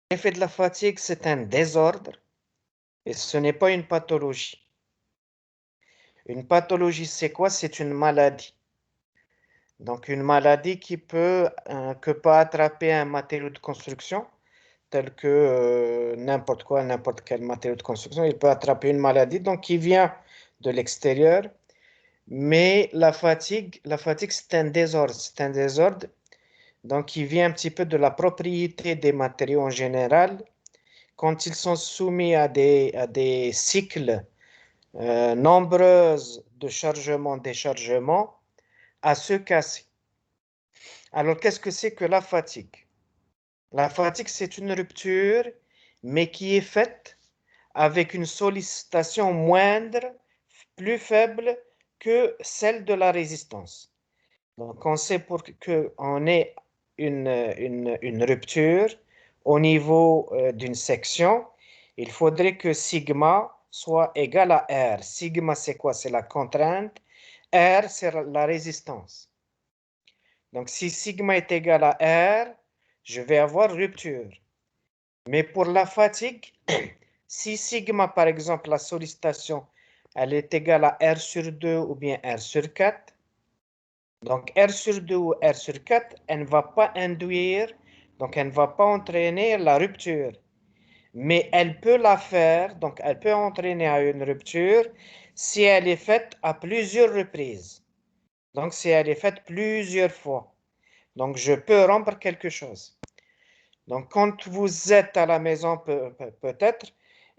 L'effet de la fatigue, c'est un désordre et ce n'est pas une pathologie. Une pathologie, c'est quoi? C'est une maladie. Donc, une maladie qui peut attraper un matériau de construction, tel que n'importe quoi, n'importe quel matériau de construction. Il peut attraper une maladie, donc qui vient de l'extérieur. Mais la fatigue, c'est un désordre. C'est un désordre, donc qui vient un petit peu de la propriété des matériaux en général. Quand ils sont soumis à des cycles nombreux de chargement-déchargement, à se casser. Alors, qu'est-ce que c'est que la fatigue? La fatigue, c'est une rupture, mais qui est faite avec une sollicitation moindre, plus faible que celle de la résistance. Donc, on sait pour qu'on ait une rupture au niveau d'une section, il faudrait que sigma soit égal à R. Sigma, c'est quoi? C'est la contrainte. R, c'est la résistance. Donc, si sigma est égal à R, je vais avoir rupture. Mais pour la fatigue, si sigma, par exemple, la sollicitation, elle est égale à R sur 2 ou bien R sur 4, donc R sur 2 ou R sur 4, elle ne va pas induire, donc elle ne va pas entraîner la rupture. Mais elle peut la faire, donc elle peut entraîner à une rupture si elle est faite à plusieurs reprises. Donc si elle est faite plusieurs fois. Donc je peux rompre quelque chose. Donc quand vous êtes à la maison peut-être,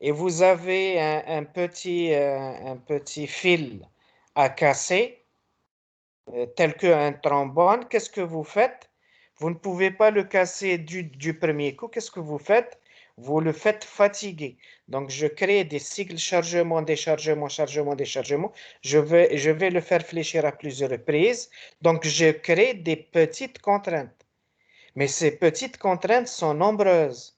et vous avez un petit fil à casser, tel qu'un trombone, qu'est-ce que vous faites? Vous ne pouvez pas le casser du premier coup. Qu'est-ce que vous faites? Vous le faites fatiguer. Donc, je crée des cycles chargement, déchargement, chargement, déchargement. Je vais le faire fléchir à plusieurs reprises. Donc, je crée des petites contraintes. Mais ces petites contraintes sont nombreuses.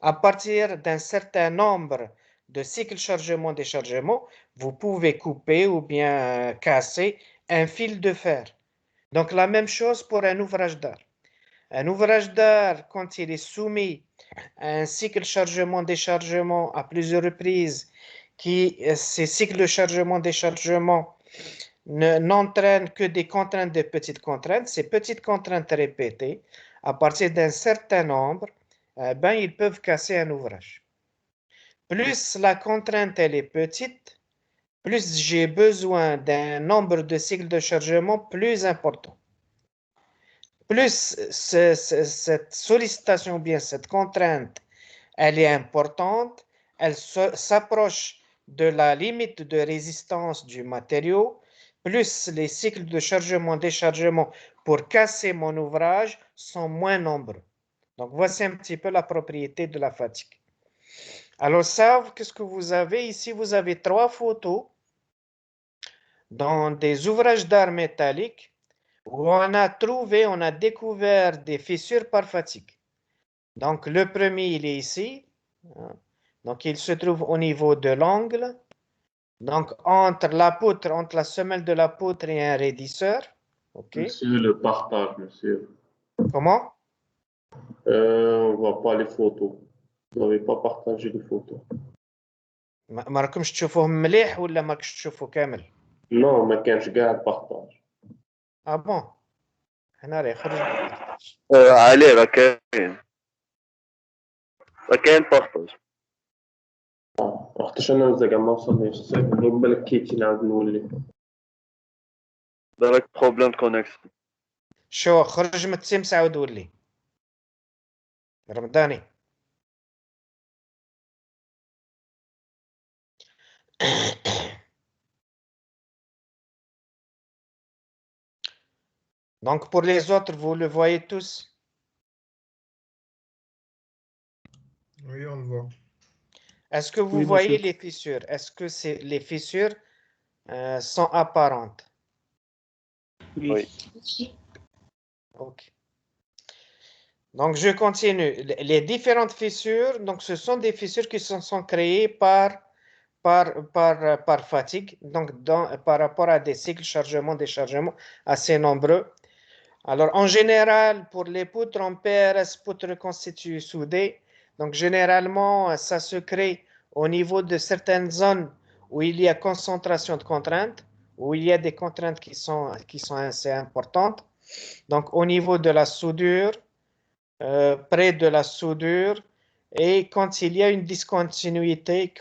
À partir d'un certain nombre de cycles chargement-déchargement, vous pouvez couper ou bien casser un fil de fer. Donc la même chose pour un ouvrage d'art. Un ouvrage d'art, quand il est soumis à un cycle chargement-déchargement à plusieurs reprises, ces cycles de chargement-déchargement n'entraînent que des contraintes, des petites contraintes. Ces petites contraintes répétées, à partir d'un certain nombre, ils peuvent casser un ouvrage. Plus la contrainte elle est petite, plus j'ai besoin d'un nombre de cycles de chargement plus important. Plus cette sollicitation ou bien cette contrainte, elle est importante, elle s'approche de la limite de résistance du matériau, plus les cycles de chargement-déchargement pour casser mon ouvrage sont moins nombreux. Donc voici un petit peu la propriété de la fatigue. Alors ça, qu'est-ce que vous avez ici? Vous avez 3 photos dans des ouvrages d'art métalliques où on a découvert des fissures par fatigue. Donc, le premier, il est ici. Donc, il se trouve au niveau de l'angle. Donc, entre la poutre, entre la semelle de la poutre et un raidisseur. OK. Monsieur, le partage, monsieur. Comment? On voit pas les photos. Vous n'avez pas partagé les photos. ما راكمش تشوفوهم مليح ولا ما راكش تشوفوا كامل؟ Non, ما كانش قاعد بارتاج. اه بون هنا راه يخرج عليه راه كاين بارطاج. وقتاش انا مزال ما وصلنيش الصيف بالك كيتي نعاود نولي. دايركت بروبليم كونيكسيون. شو خرج من التيمس عاود ولي رمضاني. Donc pour les autres, vous le voyez tous? Oui, on le voit. Est-ce que vous Oui, voyez monsieur. les fissures? Est-ce que les fissures sont apparentes? Oui. Ok. Donc je continue. Les différentes fissures, donc ce sont des fissures qui sont créées par fatigue, donc par rapport à des cycles chargement-déchargement assez nombreux. Alors en général, pour les poutres en PRS, poutres reconstituées soudées, Donc, généralement, ça se crée au niveau de certaines zones où il y a concentration de contraintes, où il y a des contraintes qui sont assez importantes. Donc, au niveau de la soudure, près de la soudure, et quand il y a une discontinuité,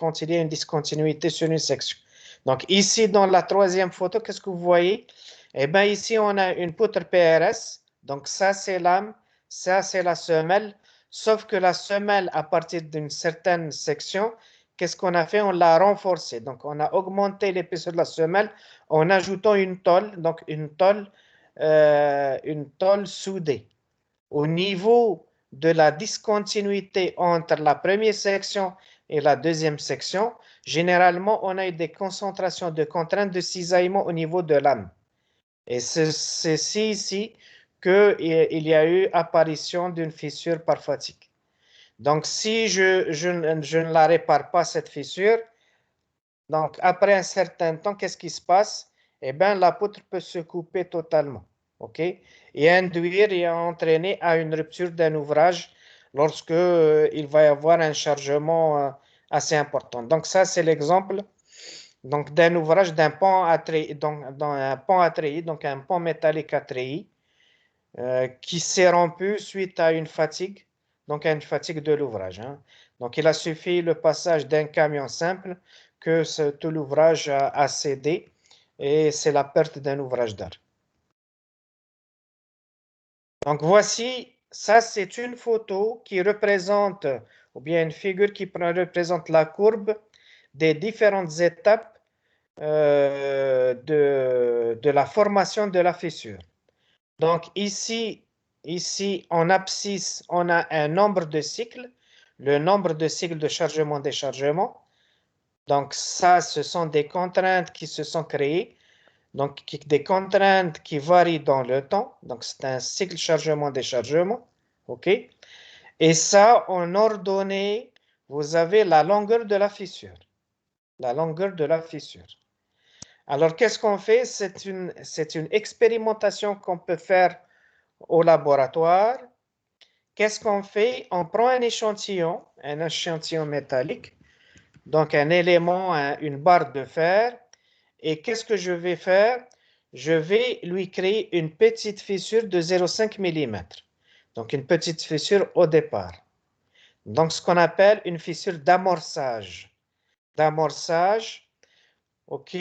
sur une section. Donc, ici, dans la troisième photo, qu'est-ce que vous voyez? Eh bien, ici, on a une poutre PRS. Donc, ça, c'est l'âme. Ça, c'est la semelle. Sauf que la semelle, à partir d'une certaine section, qu'est-ce qu'on a fait? On l'a renforcée. Donc, on a augmenté l'épaisseur de la semelle en ajoutant une tôle. Donc, une tôle soudée. Au niveau de la discontinuité entre la première section et la deuxième section, généralement, on a eu des concentrations de contraintes de cisaillement au niveau de l'âme. Et c'est ici qu'il y a eu apparition d'une fissure par fatigue. Donc, si je ne la répare pas, cette fissure, donc après un certain temps, qu'est-ce qui se passe? Eh bien, la poutre peut se couper totalement. OK? Et induire et entraîner à une rupture d'un ouvrage lorsque il va y avoir un chargement assez important. Donc, ça, c'est l'exemple donc, d'un ouvrage, d'un pont à treillis, donc un pont métallique à treillis qui s'est rompu suite à une fatigue, donc à une fatigue de l'ouvrage. Hein. Donc, il a suffi le passage d'un camion simple que tout l'ouvrage a cédé et c'est la perte d'un ouvrage d'art. Donc, voici, ça c'est une photo qui représente, ou bien une figure qui représente la courbe des différentes étapes de la formation de la fissure. Donc ici, en abscisse, on a un nombre de cycles, le nombre de cycles de chargement-déchargement. Donc ça, ce sont des contraintes qui se sont créées, donc des contraintes qui varient dans le temps. Donc c'est un cycle chargement-déchargement, OK? Et ça, en ordonnée, vous avez la longueur de la fissure. La longueur de la fissure. Alors, qu'est-ce qu'on fait? C'est une expérimentation qu'on peut faire au laboratoire. Qu'est-ce qu'on fait? On prend un échantillon métallique, donc un élément, une barre de fer, et qu'est-ce que je vais faire? Je vais lui créer une petite fissure de 0,5 mm. Donc, une petite fissure au départ. Donc, ce qu'on appelle une fissure d'amorçage. OK?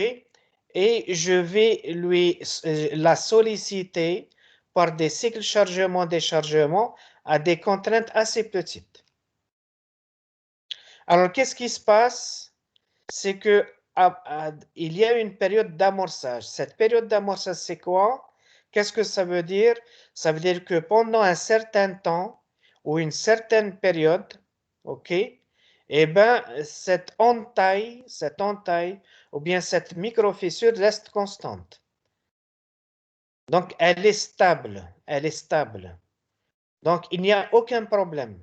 Et je vais la solliciter par des cycles chargement-déchargement à des contraintes assez petites. Alors, qu'est-ce qui se passe? C'est que il y a une période d'amorçage. Cette période d'amorçage, c'est quoi? Qu'est-ce que ça veut dire? Ça veut dire que pendant un certain temps ou une certaine période, OK? Eh bien, cette entaille, ou bien cette micro-fissure reste constante. Donc, elle est stable. Donc, il n'y a aucun problème.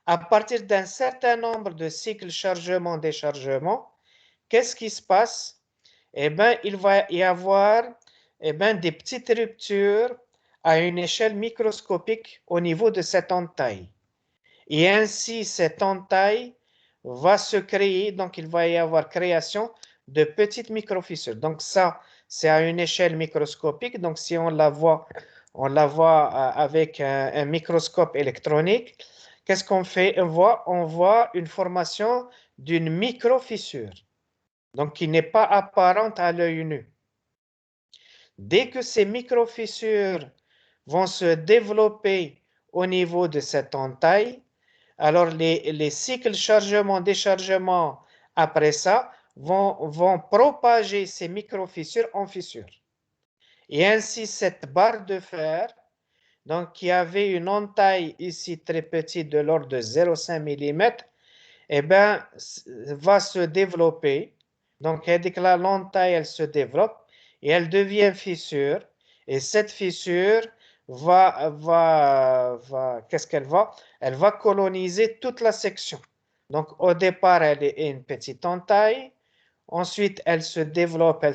À partir d'un certain nombre de cycles chargement-déchargement, qu'est-ce qui se passe? Eh bien, il va y avoir des petites ruptures à une échelle microscopique au niveau de cette entaille. Et ainsi, cette entaille va se créer, donc il va y avoir création de petites microfissures. Donc ça, c'est à une échelle microscopique. Donc si on la voit avec un microscope électronique, qu'est-ce qu'on fait? On voit une formation d'une microfissure, donc qui n'est pas apparente à l'œil nu. Dès que ces microfissures vont se développer au niveau de cette entaille, alors les cycles chargement-déchargement après ça vont propager ces micro-fissures en fissures. Et ainsi, cette barre de fer, donc qui avait une entaille ici très petite de l'ordre de 0,5 mm, eh bien, va se développer. Donc, dès que l'entaille, elle se développe et elle devient fissure. Et cette fissure qu'est-ce qu'elle va? Elle va coloniser toute la section. Donc, au départ, elle est une petite entaille. Ensuite, elle se développe.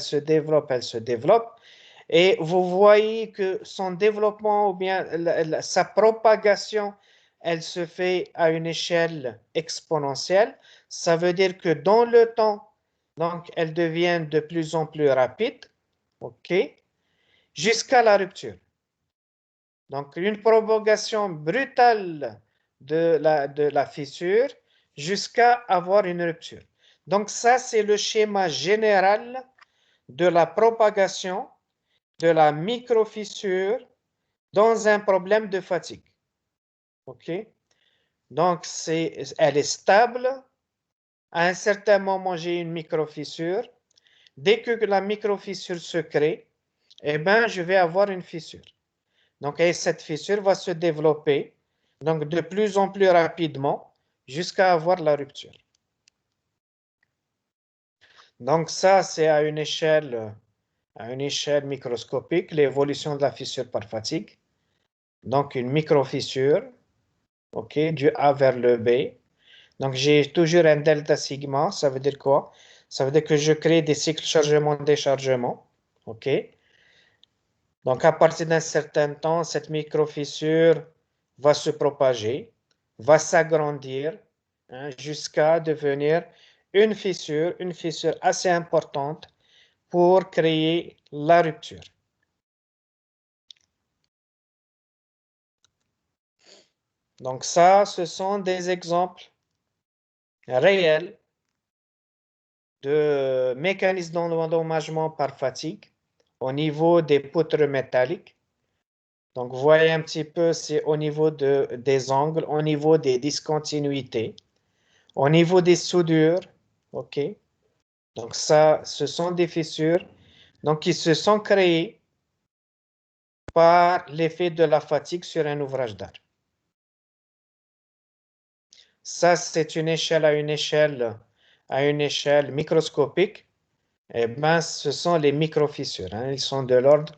Et vous voyez que son développement ou bien sa propagation, elle se fait à une échelle exponentielle. Ça veut dire que dans le temps, donc, elle devient de plus en plus rapide, OK, jusqu'à la rupture. Donc, une propagation brutale de la fissure jusqu'à avoir une rupture. Donc, ça, c'est le schéma général de la propagation de la microfissure dans un problème de fatigue. OK? Donc, elle est stable. À un certain moment, j'ai une microfissure. Dès que la microfissure se crée, eh ben, je vais avoir une fissure. Donc, et cette fissure va se développer donc, de plus en plus rapidement jusqu'à avoir la rupture. Donc, ça, c'est à une échelle microscopique, l'évolution de la fissure par fatigue. Donc, une microfissure, OK, du A vers le B. Donc, j'ai toujours un delta sigma. Ça veut dire quoi? Ça veut dire que je crée des cycles chargement-déchargement. OK? Donc, à partir d'un certain temps, cette microfissure va se propager, va s'agrandir jusqu'à devenir une fissure assez importante pour créer la rupture. Donc, ça, ce sont des exemples réels de mécanismes d'endommagement par fatigue au niveau des poutres métalliques. Donc, vous voyez un petit peu, c'est au niveau des angles, au niveau des discontinuités, au niveau des soudures, OK? Donc, ça, ce sont des fissures donc, qui se sont créées par l'effet de la fatigue sur un ouvrage d'art. Ça, c'est une échelle à une échelle microscopique. Eh ben, ce sont les microfissures. Ils sont de l'ordre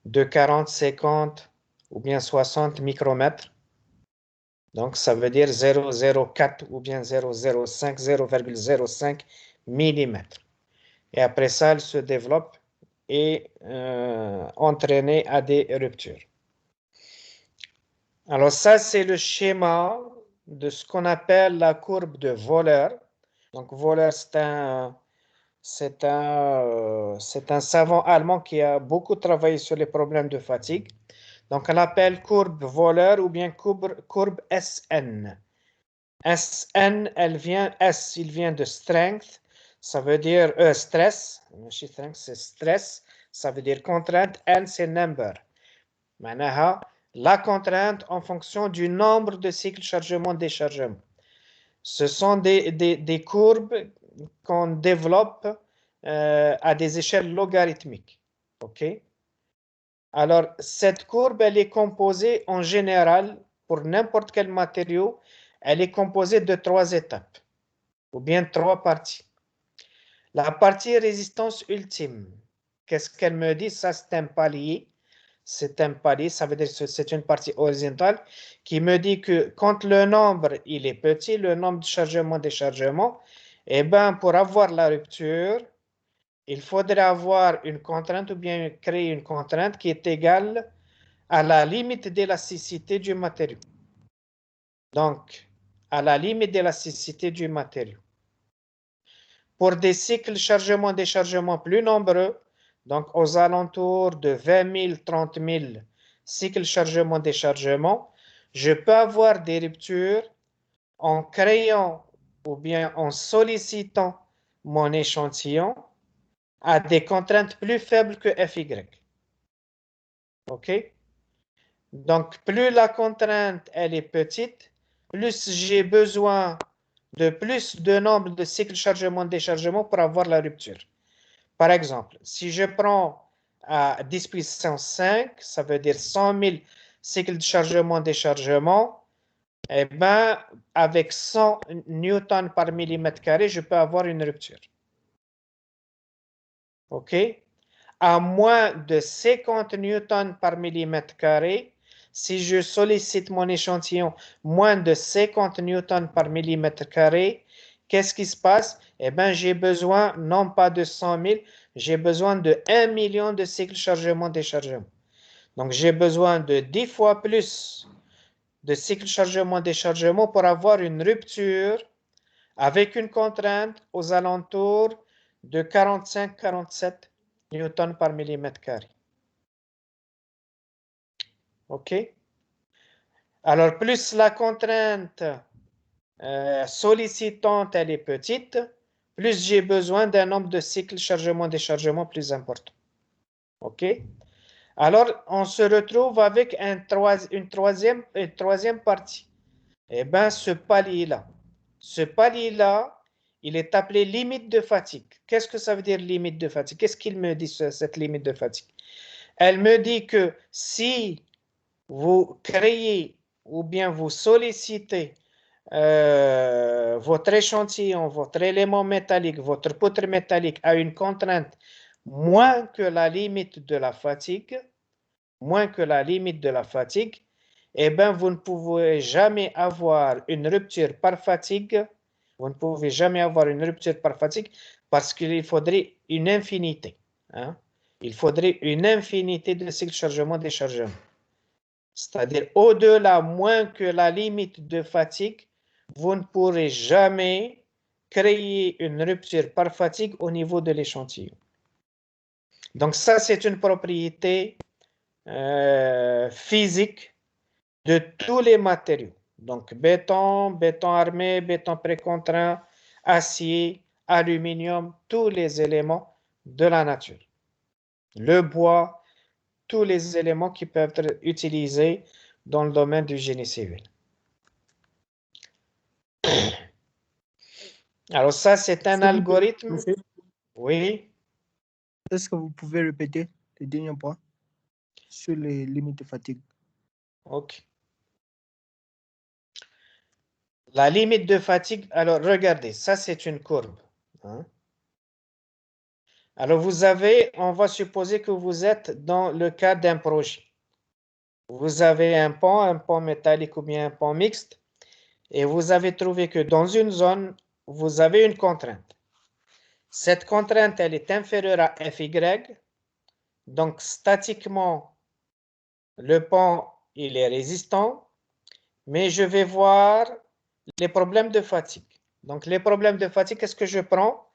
de 40, 50 ou bien 60 micromètres. Donc, ça veut dire 0,04 ou bien 0,05, 0,05 millimètres. Et après ça, elle se développe et entraîner à des ruptures. Alors, ça, c'est le schéma de ce qu'on appelle la courbe de Wöhler. Donc, Wöhler, c'est un savant allemand qui a beaucoup travaillé sur les problèmes de fatigue. Donc, on l'appelle courbe Wöhler ou bien courbe SN. SN, il vient de strength, ça veut dire stress. Strength, c'est stress, ça veut dire contrainte. N, c'est number. معناها la contrainte en fonction du nombre de cycles chargement-déchargement. Ce sont des courbes qu'on développe à des échelles logarithmiques. OK? Alors, cette courbe, elle est composée en général, pour n'importe quel matériau, elle est composée de 3 étapes, ou bien 3 parties. La partie résistance ultime, qu'est-ce qu'elle me dit? Ça, c'est un palier. C'est un palier, ça veut dire que c'est une partie horizontale qui me dit que quand le nombre il est petit, le nombre de chargement-déchargement, eh ben, pour avoir la rupture, il faudrait avoir une contrainte ou bien créer une contrainte qui est égale à la limite d'élasticité du matériau. Donc, à la limite d'élasticité du matériau. Pour des cycles chargement-déchargement plus nombreux, donc aux alentours de 20 000, 30 000 cycles chargement-déchargement, je peux avoir des ruptures en créant ou bien en sollicitant mon échantillon à des contraintes plus faibles que Fy. OK? Donc, plus la contrainte elle est petite, plus j'ai besoin de plus de nombre de cycles chargement-déchargement pour avoir la rupture. Par exemple, si je prends à 10 puissance 5, ça veut dire 100 000 cycles de chargement-déchargement, eh ben, avec 100 newtons par millimètre carré, je peux avoir une rupture. OK? À moins de 50 newtons par millimètre carré, si je sollicite mon échantillon moins de 50 newtons par millimètre carré, qu'est-ce qui se passe? Eh bien, j'ai besoin non pas de 100 000, j'ai besoin de 1 million de cycles chargement-déchargement. Donc, j'ai besoin de 10 fois plus de cycle chargement-déchargement pour avoir une rupture avec une contrainte aux alentours de 45-47 newtons par millimètre carré. OK? Alors, plus la contrainte sollicitante, elle est petite, plus j'ai besoin d'un nombre de cycles chargement-déchargement plus important. OK? Alors, on se retrouve avec une troisième partie. Eh bien, ce palier-là. Ce palier-là, il est appelé limite de fatigue. Qu'est-ce que ça veut dire limite de fatigue? Qu'est-ce qu'il me dit, cette limite de fatigue? Elle me dit que si vous créez ou bien vous sollicitez votre échantillon, votre élément métallique, votre poutre métallique à une contrainte moins que la limite de la fatigue, eh bien, vous ne pouvez jamais avoir une rupture par fatigue. Vous ne pouvez jamais avoir une rupture par fatigue parce qu'il faudrait une infinité. Hein? Il faudrait une infinité de cycles chargement-déchargement. C'est-à-dire, au-delà, moins que la limite de fatigue, vous ne pourrez jamais créer une rupture par fatigue au niveau de l'échantillon. Donc ça, c'est une propriété physique de tous les matériaux. Donc béton, béton armé, béton précontraint, acier, aluminium, tous les éléments de la nature. Le bois, tous les éléments qui peuvent être utilisés dans le domaine du génie civil. Alors ça, c'est un algorithme. Oui. Est-ce que vous pouvez répéter le dernier point sur les limites de fatigue? OK. La limite de fatigue, alors regardez, ça c'est une courbe. Hein? Alors vous avez, on va supposer que vous êtes dans le cas d'un projet. Vous avez un pont métallique ou bien un pont mixte, et vous avez trouvé que dans une zone, vous avez une contrainte. Cette contrainte, elle est inférieure à Fy, donc statiquement, le pont, il est résistant, mais je vais voir les problèmes de fatigue. Donc les problèmes de fatigue, qu'est-ce que je prends?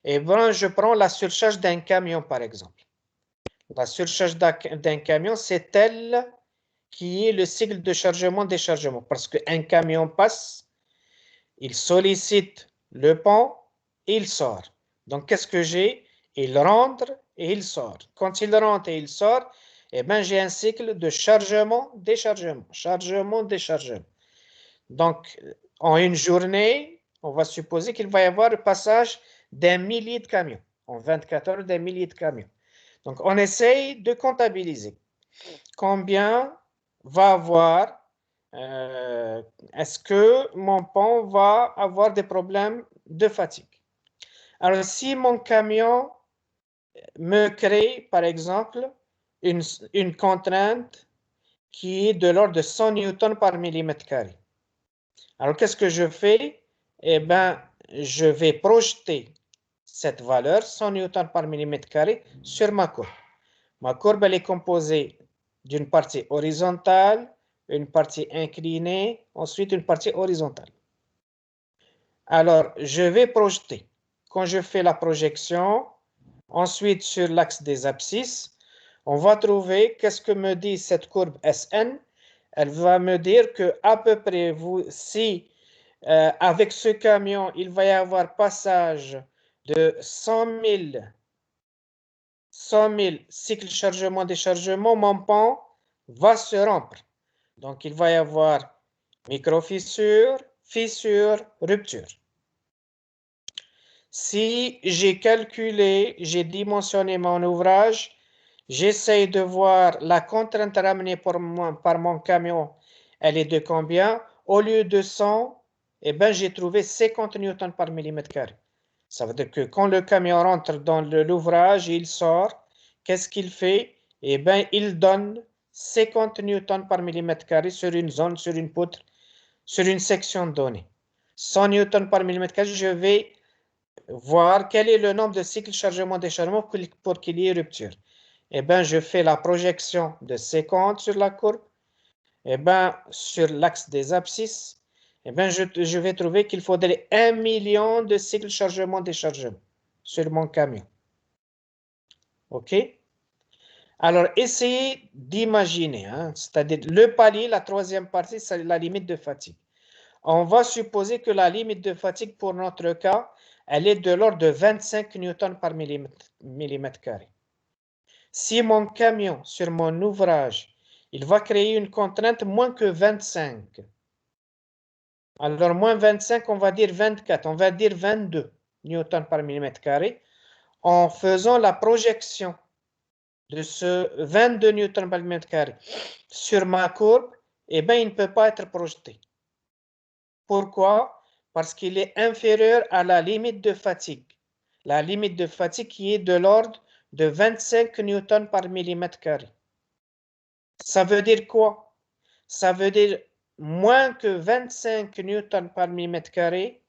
Eh bien, je prends la surcharge d'un camion, par exemple. La surcharge d'un camion, c'est elle qui est le cycle de chargement-déchargement. Parce qu'un camion passe, il sollicite le pont, et il sort. Donc, qu'est-ce que j'ai? Il rentre et il sort. Quand il rentre et il sort, eh bien, j'ai un cycle de chargement-déchargement. Chargement-déchargement. Donc, en une journée, on va supposer qu'il va y avoir le passage d'un millier de camions. En 24 heures, d'un millier de camions. Donc, on essaye de comptabiliser. Combien va avoir, est-ce que mon pont va avoir des problèmes de fatigue? Alors, si mon camion me crée, par exemple, une contrainte qui est de l'ordre de 100 newtons par millimètre carré. Alors, qu'est-ce que je fais? Eh bien, je vais projeter cette valeur, 100 newtons par millimètre carré, sur ma courbe. Ma courbe, elle est composée d'une partie horizontale, une partie inclinée, ensuite une partie horizontale. Alors, je vais projeter. Quand je fais la projection, ensuite sur l'axe des abscisses, on va trouver qu'est-ce que me dit cette courbe SN. Elle va me dire que à peu près, si avec ce camion, il va y avoir passage de 100 000 cycles chargement-déchargement, mon pont va se rompre. Donc, il va y avoir micro-fissure, fissure, rupture. Si j'ai calculé, j'ai dimensionné mon ouvrage, j'essaye de voir la contrainte ramenée par mon camion, elle est de combien? Au lieu de 100, eh ben, j'ai trouvé 50 newtons par millimètre carré. Ça veut dire que quand le camion rentre dans l'ouvrage et il sort, qu'est-ce qu'il fait? Eh bien, il donne 50 newtons par millimètre carré sur une zone, sur une poutre, sur une section donnée. 100 newtons par millimètre carré, je vais voir quel est le nombre de cycles chargement-déchargement pour qu'il y ait rupture. Eh bien, je fais la projection de 50 sur la courbe. eh ben, sur l'axe des abscisses, eh ben, je vais trouver qu'il faudrait 1 million de cycles chargement-déchargement sur mon camion. OK? Alors, essayez d'imaginer, hein, c'est-à-dire le palier, la troisième partie, c'est la limite de fatigue. On va supposer que la limite de fatigue pour notre cas, elle est de l'ordre de 25 newtons par millimètre carré. Si mon camion, sur mon ouvrage, il va créer une contrainte moins que 25, alors moins 25, on va dire 24, on va dire 22 newtons par millimètre carré, en faisant la projection de ce 22 newtons par millimètre carré sur ma courbe, eh bien, il ne peut pas être projeté. Pourquoi? Parce qu'il est inférieur à la limite de fatigue. La limite de fatigue qui est de l'ordre de 25 newtons par millimètre carré. Ça veut dire quoi? Ça veut dire moins que 25 newtons par millimètre carré,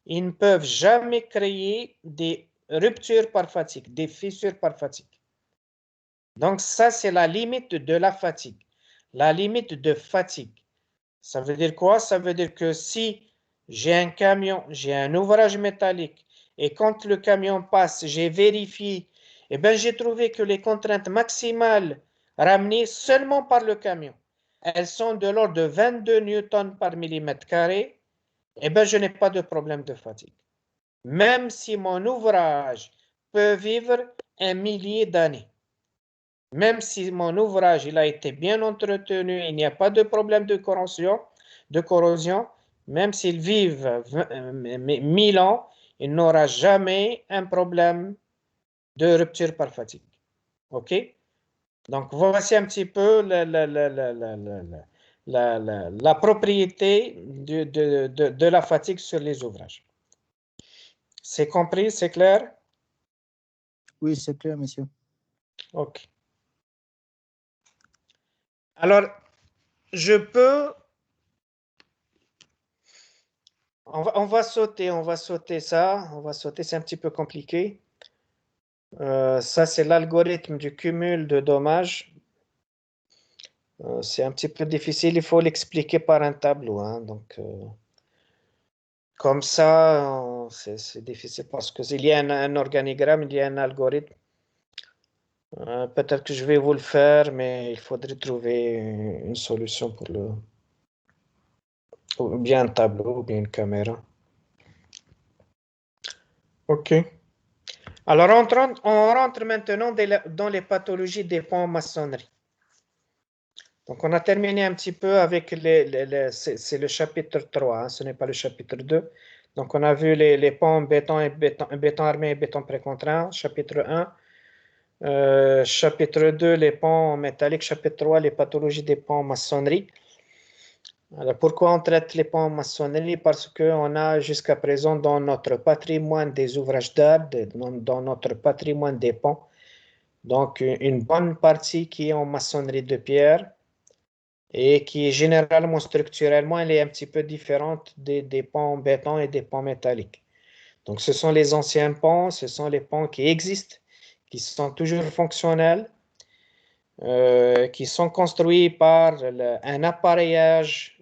ils ne peuvent jamais créer des ruptures par fatigue, des fissures par fatigue. Donc ça, c'est la limite de la fatigue. La limite de fatigue. Ça veut dire quoi? Ça veut dire que si j'ai un camion, j'ai un ouvrage métallique, et quand le camion passe, j'ai vérifié, eh bien, j'ai trouvé que les contraintes maximales ramenées seulement par le camion, elles sont de l'ordre de 22 newtons par millimètre carré, eh bien, je n'ai pas de problème de fatigue. Même si mon ouvrage peut vivre un millier d'années. Même si mon ouvrage il a été bien entretenu, il n'y a pas de problème de corrosion, même s'il vive 1000 ans, il n'aura jamais un problème de rupture par fatigue. OK? Donc, voici un petit peu la propriété de la fatigue sur les ouvrages. C'est compris? C'est clair? Oui, c'est clair, monsieur. OK. Alors, je peux... On va sauter ça. On va sauter, c'est un petit peu compliqué. Ça, c'est l'algorithme du cumul de dommages. C'est un petit peu difficile, il faut l'expliquer par un tableau. Hein, donc, comme ça, c'est difficile parce qu'il y a un organigramme, il y a un algorithme. Peut-être que je vais vous le faire, mais il faudrait trouver une solution pour le... Ou bien un tableau, ou bien une caméra. OK. Alors, on rentre maintenant dans les pathologies des ponts en maçonnerie. Donc, on a terminé un petit peu avec c'est le chapitre 3, hein, ce n'est pas le chapitre 2. Donc, on a vu les ponts en béton armé et béton précontraint, chapitre 1. Chapitre 2, les ponts métalliques. Chapitre 3, les pathologies des ponts en maçonnerie. Alors, pourquoi on traite les ponts en maçonnerie? Parce qu'on a jusqu'à présent dans notre patrimoine des ouvrages d'art, dans notre patrimoine des ponts, donc une bonne partie qui est en maçonnerie de pierre et qui est généralement structurellement, elle est un petit peu différente des ponts en béton et des ponts métalliques. Donc, ce sont les anciens ponts, ce sont les ponts qui existent, qui sont toujours fonctionnels, qui sont construits par un appareillage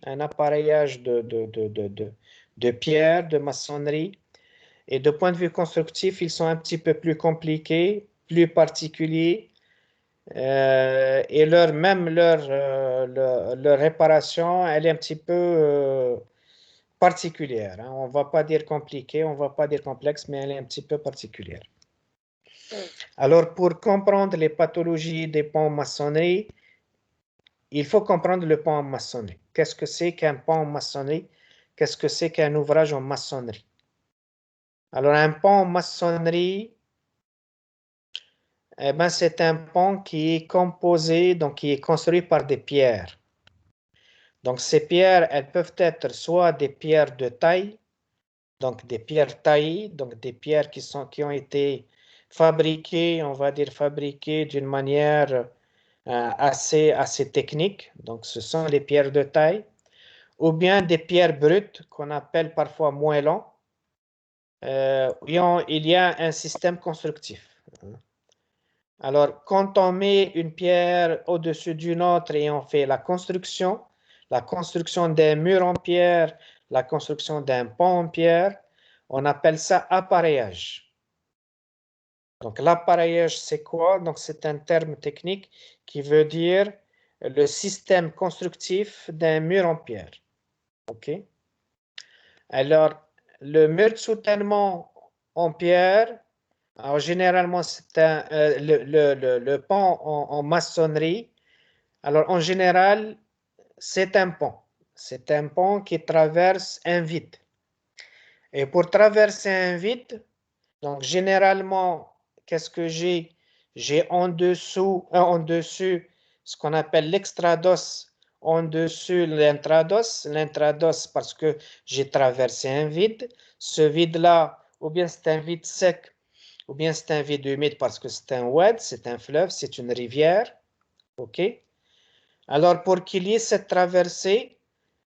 de pierre, de maçonnerie. Et de point de vue constructif, ils sont un petit peu plus compliqués, plus particuliers. Et leur réparation, elle est un petit peu particulière. Hein. On ne va pas dire compliquée, on ne va pas dire complexe, mais elle est un petit peu particulière. Alors, pour comprendre les pathologies des ponts en maçonnerie, il faut comprendre le pont en maçonnerie. Qu'est-ce que c'est qu'un pont en maçonnerie? Qu'est-ce que c'est qu'un ouvrage en maçonnerie? Alors, un pont en maçonnerie, eh ben, c'est un pont qui est composé, donc qui est construit par des pierres. Donc, ces pierres, elles peuvent être soit des pierres de taille, donc des pierres taillées, donc des pierres qui ont été fabriquées, on va dire fabriquées d'une manière assez technique. Donc, ce sont les pierres de taille. Ou bien des pierres brutes qu'on appelle parfois moellons. Il y a un système constructif. Alors, quand on met une pierre au-dessus d'une autre et on fait la construction, la construction d'un mur en pierre, la construction d'un pont en pierre, on appelle ça appareillage. Donc l'appareillage, c'est quoi? Donc c'est un terme technique qui veut dire le système constructif d'un mur en pierre. OK? Alors, le mur de soutènement en pierre, alors généralement, c'est le pont en maçonnerie. Alors, en général, c'est un pont. C'est un pont qui traverse un vide. Et pour traverser un vide, donc généralement, qu'est-ce que j'ai? J'ai en dessus ce qu'on appelle l'extrados, en dessus l'intrados. L'intrados parce que j'ai traversé un vide. Ce vide-là, ou bien c'est un vide sec, ou bien c'est un vide humide parce que c'est un oued, c'est un fleuve, c'est une rivière. OK? Alors, pour qu'il y ait cette traversée,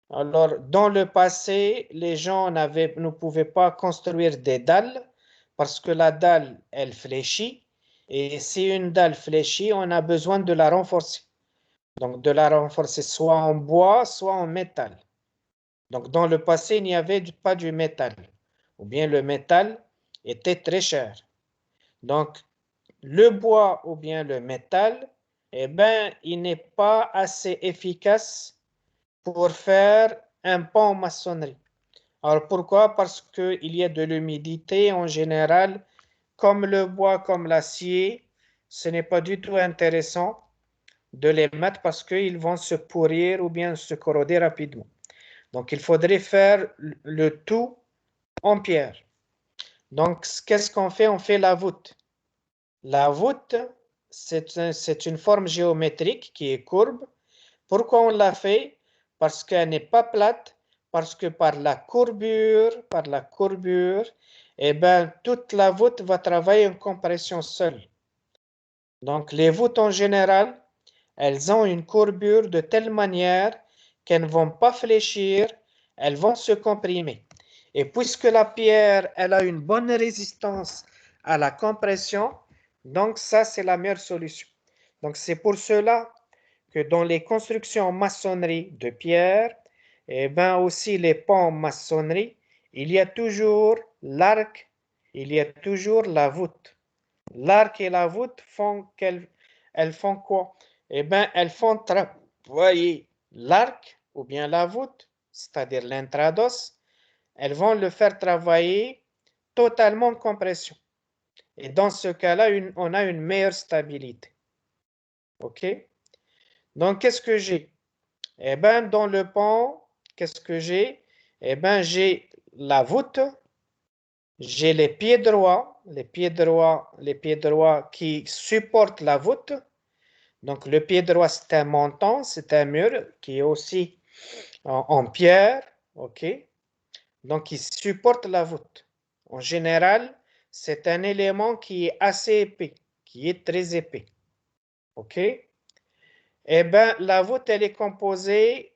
alors, dans le passé, les gens ne pouvaient pas construire des dalles parce que la dalle, elle fléchit. Et si une dalle fléchit, on a besoin de la renforcer. Donc, de la renforcer soit en bois, soit en métal. Donc, dans le passé, il n'y avait pas du métal. Ou bien le métal était très cher. Donc, le bois ou bien le métal, eh ben, il n'est pas assez efficace pour faire un pont en maçonnerie. Alors pourquoi? Parce qu'il y a de l'humidité en général, comme le bois, comme l'acier, ce n'est pas du tout intéressant de les mettre parce qu'ils vont se pourrir ou bien se corroder rapidement. Donc il faudrait faire le tout en pierre. Donc qu'est-ce qu'on fait? On fait la voûte. La voûte, c'est une forme géométrique qui est courbe. Pourquoi on l'a fait? Parce qu'elle n'est pas plate, parce que par la courbure, eh ben, toute la voûte va travailler en compression seule. Donc, les voûtes en général, elles ont une courbure de telle manière qu'elles ne vont pas fléchir, elles vont se comprimer. Et puisque la pierre, elle a une bonne résistance à la compression, donc ça, c'est la meilleure solution. Donc, c'est pour cela que dans les constructions en maçonnerie de pierre, et bien aussi les ponts en maçonnerie, il y a toujours l'arc, il y a toujours la voûte. L'arc et la voûte elles font quoi? Eh bien, elles font travailler l'arc ou bien la voûte, c'est-à-dire l'intrados, elles vont le faire travailler totalement en compression. Et dans ce cas-là, on a une meilleure stabilité. OK? Donc, qu'est-ce que j'ai? Eh bien, dans le pont, qu'est-ce que j'ai? Eh bien, j'ai la voûte, j'ai les pieds droits qui supportent la voûte. Donc, le pied droit, c'est un montant, c'est un mur qui est aussi en pierre, OK? Donc, il supporte la voûte. En général, c'est un élément qui est assez épais, qui est très épais, OK? Eh bien, la voûte, elle est composée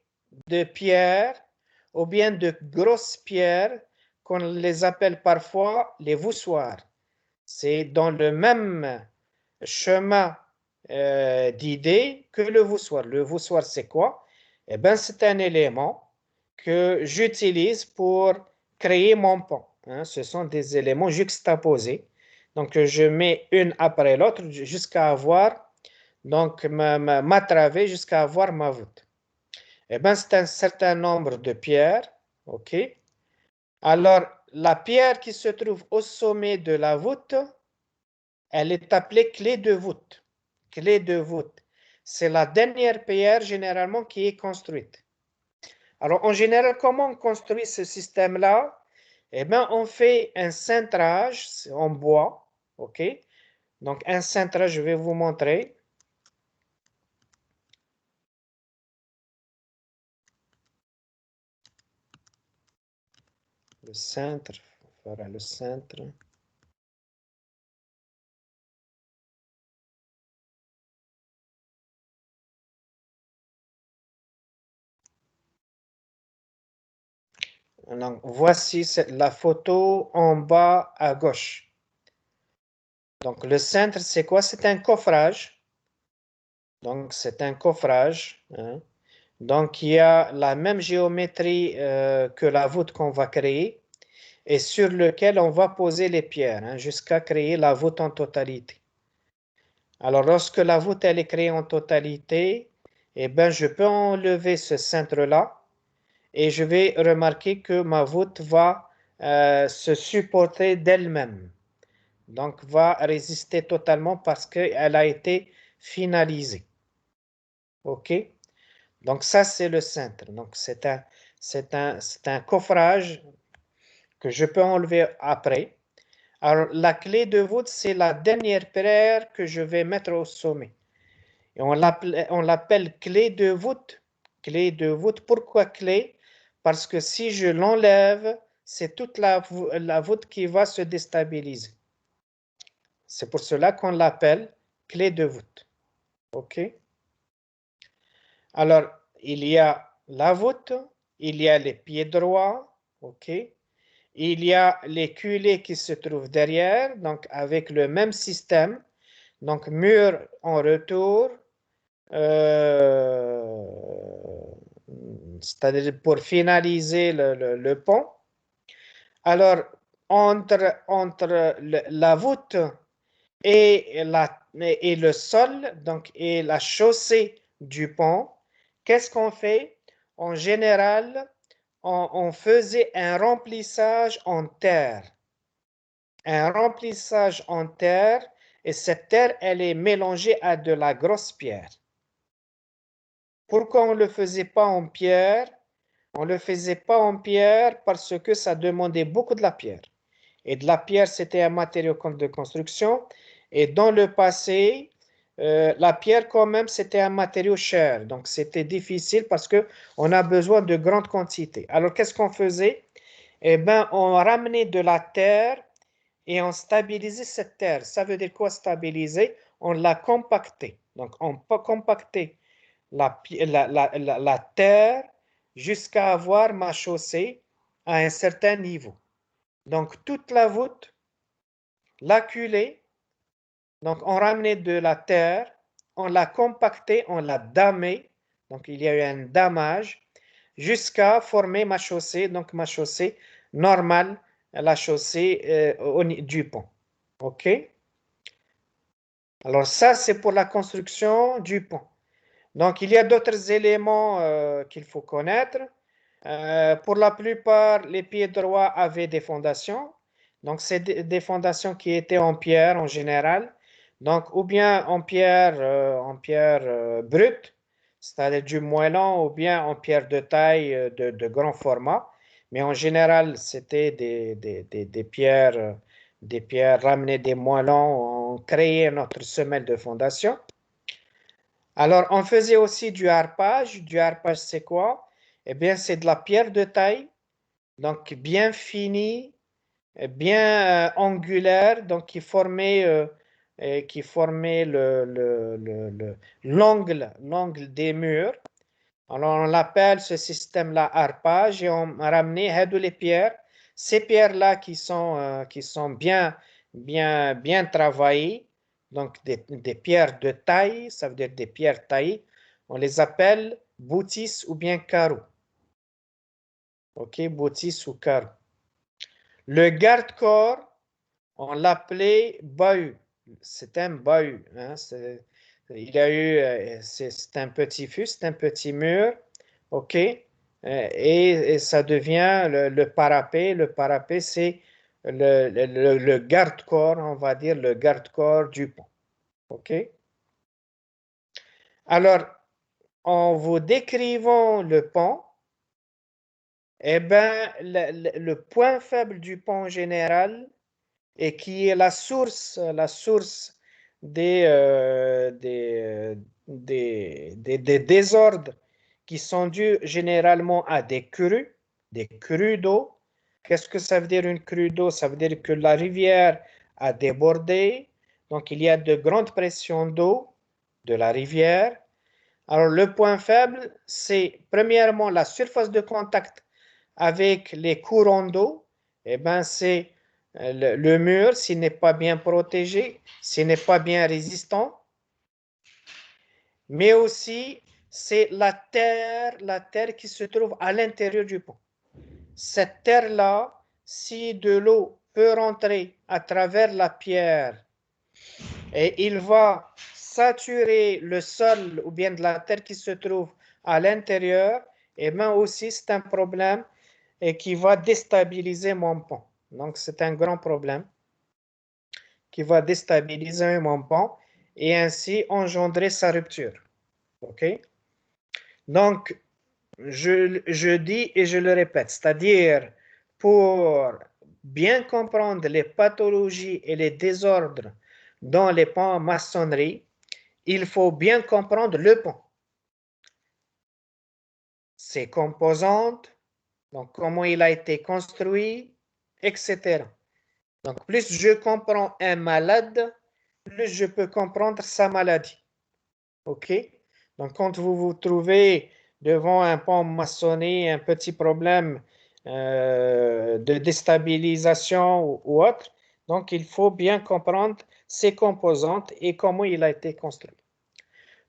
de pierres ou bien de grosses pierres qu'on les appelle parfois les voussoirs. C'est dans le même chemin d'idée que le voussoir. Le voussoir, c'est quoi? Eh bien, c'est un élément que j'utilise pour créer mon pont. Hein. Ce sont des éléments juxtaposés. Donc, je mets une après l'autre jusqu'à avoir donc ma travée jusqu'à avoir ma voûte. Eh bien, c'est un certain nombre de pierres. OK? Alors, la pierre qui se trouve au sommet de la voûte, elle est appelée clé de voûte. Clé de voûte. C'est la dernière pierre généralement qui est construite. Alors, en général, comment on construit ce système-là? Eh bien, on fait un cintrage en bois. OK? Donc, un cintrage, je vais vous montrer. Le centre, voilà le centre. Donc, voici la photo en bas à gauche. Donc, le centre, c'est quoi? C'est un coffrage. Donc, c'est un coffrage. Hein. Donc, il y a la même géométrie que la voûte qu'on va créer et sur lequel on va poser les pierres hein, jusqu'à créer la voûte en totalité. Alors, lorsque la voûte elle est créée en totalité, eh ben, je peux enlever ce cintre-là et je vais remarquer que ma voûte va se supporter d'elle-même. Donc, va résister totalement parce qu'elle a été finalisée. OK? Donc, ça, c'est le cintre. Donc, c'est un coffrage que je peux enlever après. Alors, la clé de voûte, c'est la dernière pierre que je vais mettre au sommet. Et on l'appelle clé de voûte. Clé de voûte. Pourquoi clé? Parce que si je l'enlève, c'est toute la voûte qui va se déstabiliser. C'est pour cela qu'on l'appelle clé de voûte. OK? Alors, il y a la voûte, il y a les pieds droits, OK? Il y a les culées qui se trouvent derrière, donc avec le même système. Donc, mur en retour, c'est-à-dire pour finaliser le pont. Alors, entre la voûte et le sol, donc, et la chaussée du pont, qu'est-ce qu'on fait? En général, on faisait un remplissage en terre. Un remplissage en terre, et cette terre, elle est mélangée à de la grosse pierre. Pourquoi on ne le faisait pas en pierre? On ne le faisait pas en pierre parce que ça demandait beaucoup de la pierre. Et de la pierre, c'était un matériau de construction. Et dans le passé, la pierre, quand même, c'était un matériau cher. Donc, c'était difficile parce qu'on a besoin de grandes quantités. Alors, qu'est-ce qu'on faisait? Eh bien, on ramenait de la terre et on stabilisait cette terre. Ça veut dire quoi stabiliser? On l'a compactée. Donc, on peut compacter la terre jusqu'à avoir ma chaussée à un certain niveau. Donc, toute la voûte, la culée, donc on ramenait de la terre, on l'a compactée, on l'a damée, donc il y a eu un damage, jusqu'à former ma chaussée, donc ma chaussée normale, la chaussée du pont. OK? Alors ça, c'est pour la construction du pont. Donc, il y a d'autres éléments qu'il faut connaître. Pour la plupart, les pieds droits avaient des fondations. Donc, c'est des fondations qui étaient en pierre en général. Donc, ou bien en pierre brute, c'est-à-dire du moellon, ou bien en pierre de taille de grand format. Mais en général, c'était des pierres ramenées des moellons. On créait notre semelle de fondation. Alors, on faisait aussi du harpage. Du harpage, c'est quoi? Eh bien, c'est de la pierre de taille, donc bien finie, bien angulaire, donc qui formait l'angle des murs. Alors, on l'appelle ce système-là harpage et on ramenait les pierres. Ces pierres-là qui sont bien travaillées, donc des pierres de taille, ça veut dire des pierres taillées, on les appelle boutis ou bien carreaux. OK, boutis ou carreaux. Le garde-corps, on l'appelait bahut. C'est un bahut. Hein, il a eu, c'est un petit fût, c'est un petit mur. OK, et ça devient le parapet. Le parapet, c'est le garde-corps, on va dire le garde-corps du pont. OK. Alors, en vous décrivant le pont, eh ben, le point faible du pont en général, et qui est la source des désordres qui sont dus généralement à des crues d'eau. Qu'est-ce que ça veut dire une crue d'eau? Ça veut dire que la rivière a débordé, donc il y a de grandes pressions d'eau de la rivière. Alors le point faible, c'est premièrement la surface de contact avec les courants d'eau. Eh bien, c'est le mur, s'il n'est pas bien protégé, s'il n'est pas bien résistant, mais aussi c'est la terre qui se trouve à l'intérieur du pont. Cette terre-là, si de l'eau peut rentrer à travers la pierre et il va saturer le sol ou bien de la terre qui se trouve à l'intérieur, et bien aussi c'est un problème et qui va déstabiliser mon pont. Donc c'est un grand problème qui va déstabiliser mon pont et ainsi engendrer sa rupture. OK? Donc, je dis et je le répète, c'est-à-dire pour bien comprendre les pathologies et les désordres dans les ponts en maçonnerie, il faut bien comprendre le pont, ses composantes, donc comment il a été construit, etc. Donc, plus je comprends un malade, plus je peux comprendre sa maladie. OK? Donc, quand vous vous trouvez devant un pont maçonné, un petit problème de déstabilisation ou autre, donc il faut bien comprendre ses composantes et comment il a été construit.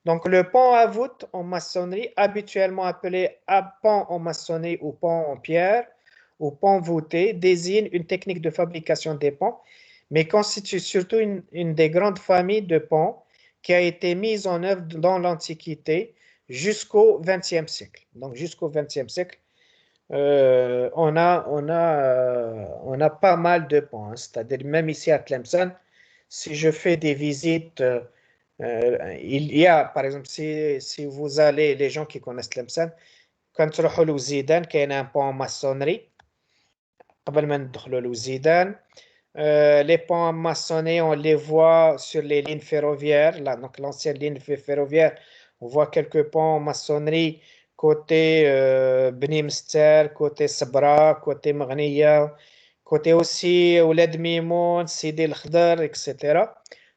Donc, le pont à voûte en maçonnerie, habituellement appelé pont en maçonnerie ou pont en pierre ou pont voûté, désigne une technique de fabrication des ponts, mais constitue surtout une des grandes familles de ponts qui a été mise en œuvre dans l'Antiquité jusqu'au XXe siècle. Donc, jusqu'au XXe siècle, on a pas mal de ponts, hein. C'est-à-dire même ici à Tlemcen, si je fais des visites, il y a, par exemple, si vous allez, les gens qui connaissent Tlemcen, quand تروحوا لوزيدان كاين un pont en maçonnerie قبل ما ندخلوا لوزيدان. Les ponts maçonnés, on les voit sur les lignes ferroviaires, là, donc l'ancienne ligne ferroviaire, on voit quelques ponts en maçonnerie côté Beni Mster, côté Sabra, côté Maghniya, côté aussi Ouled Mimoun, Sidi El Khdar, etc.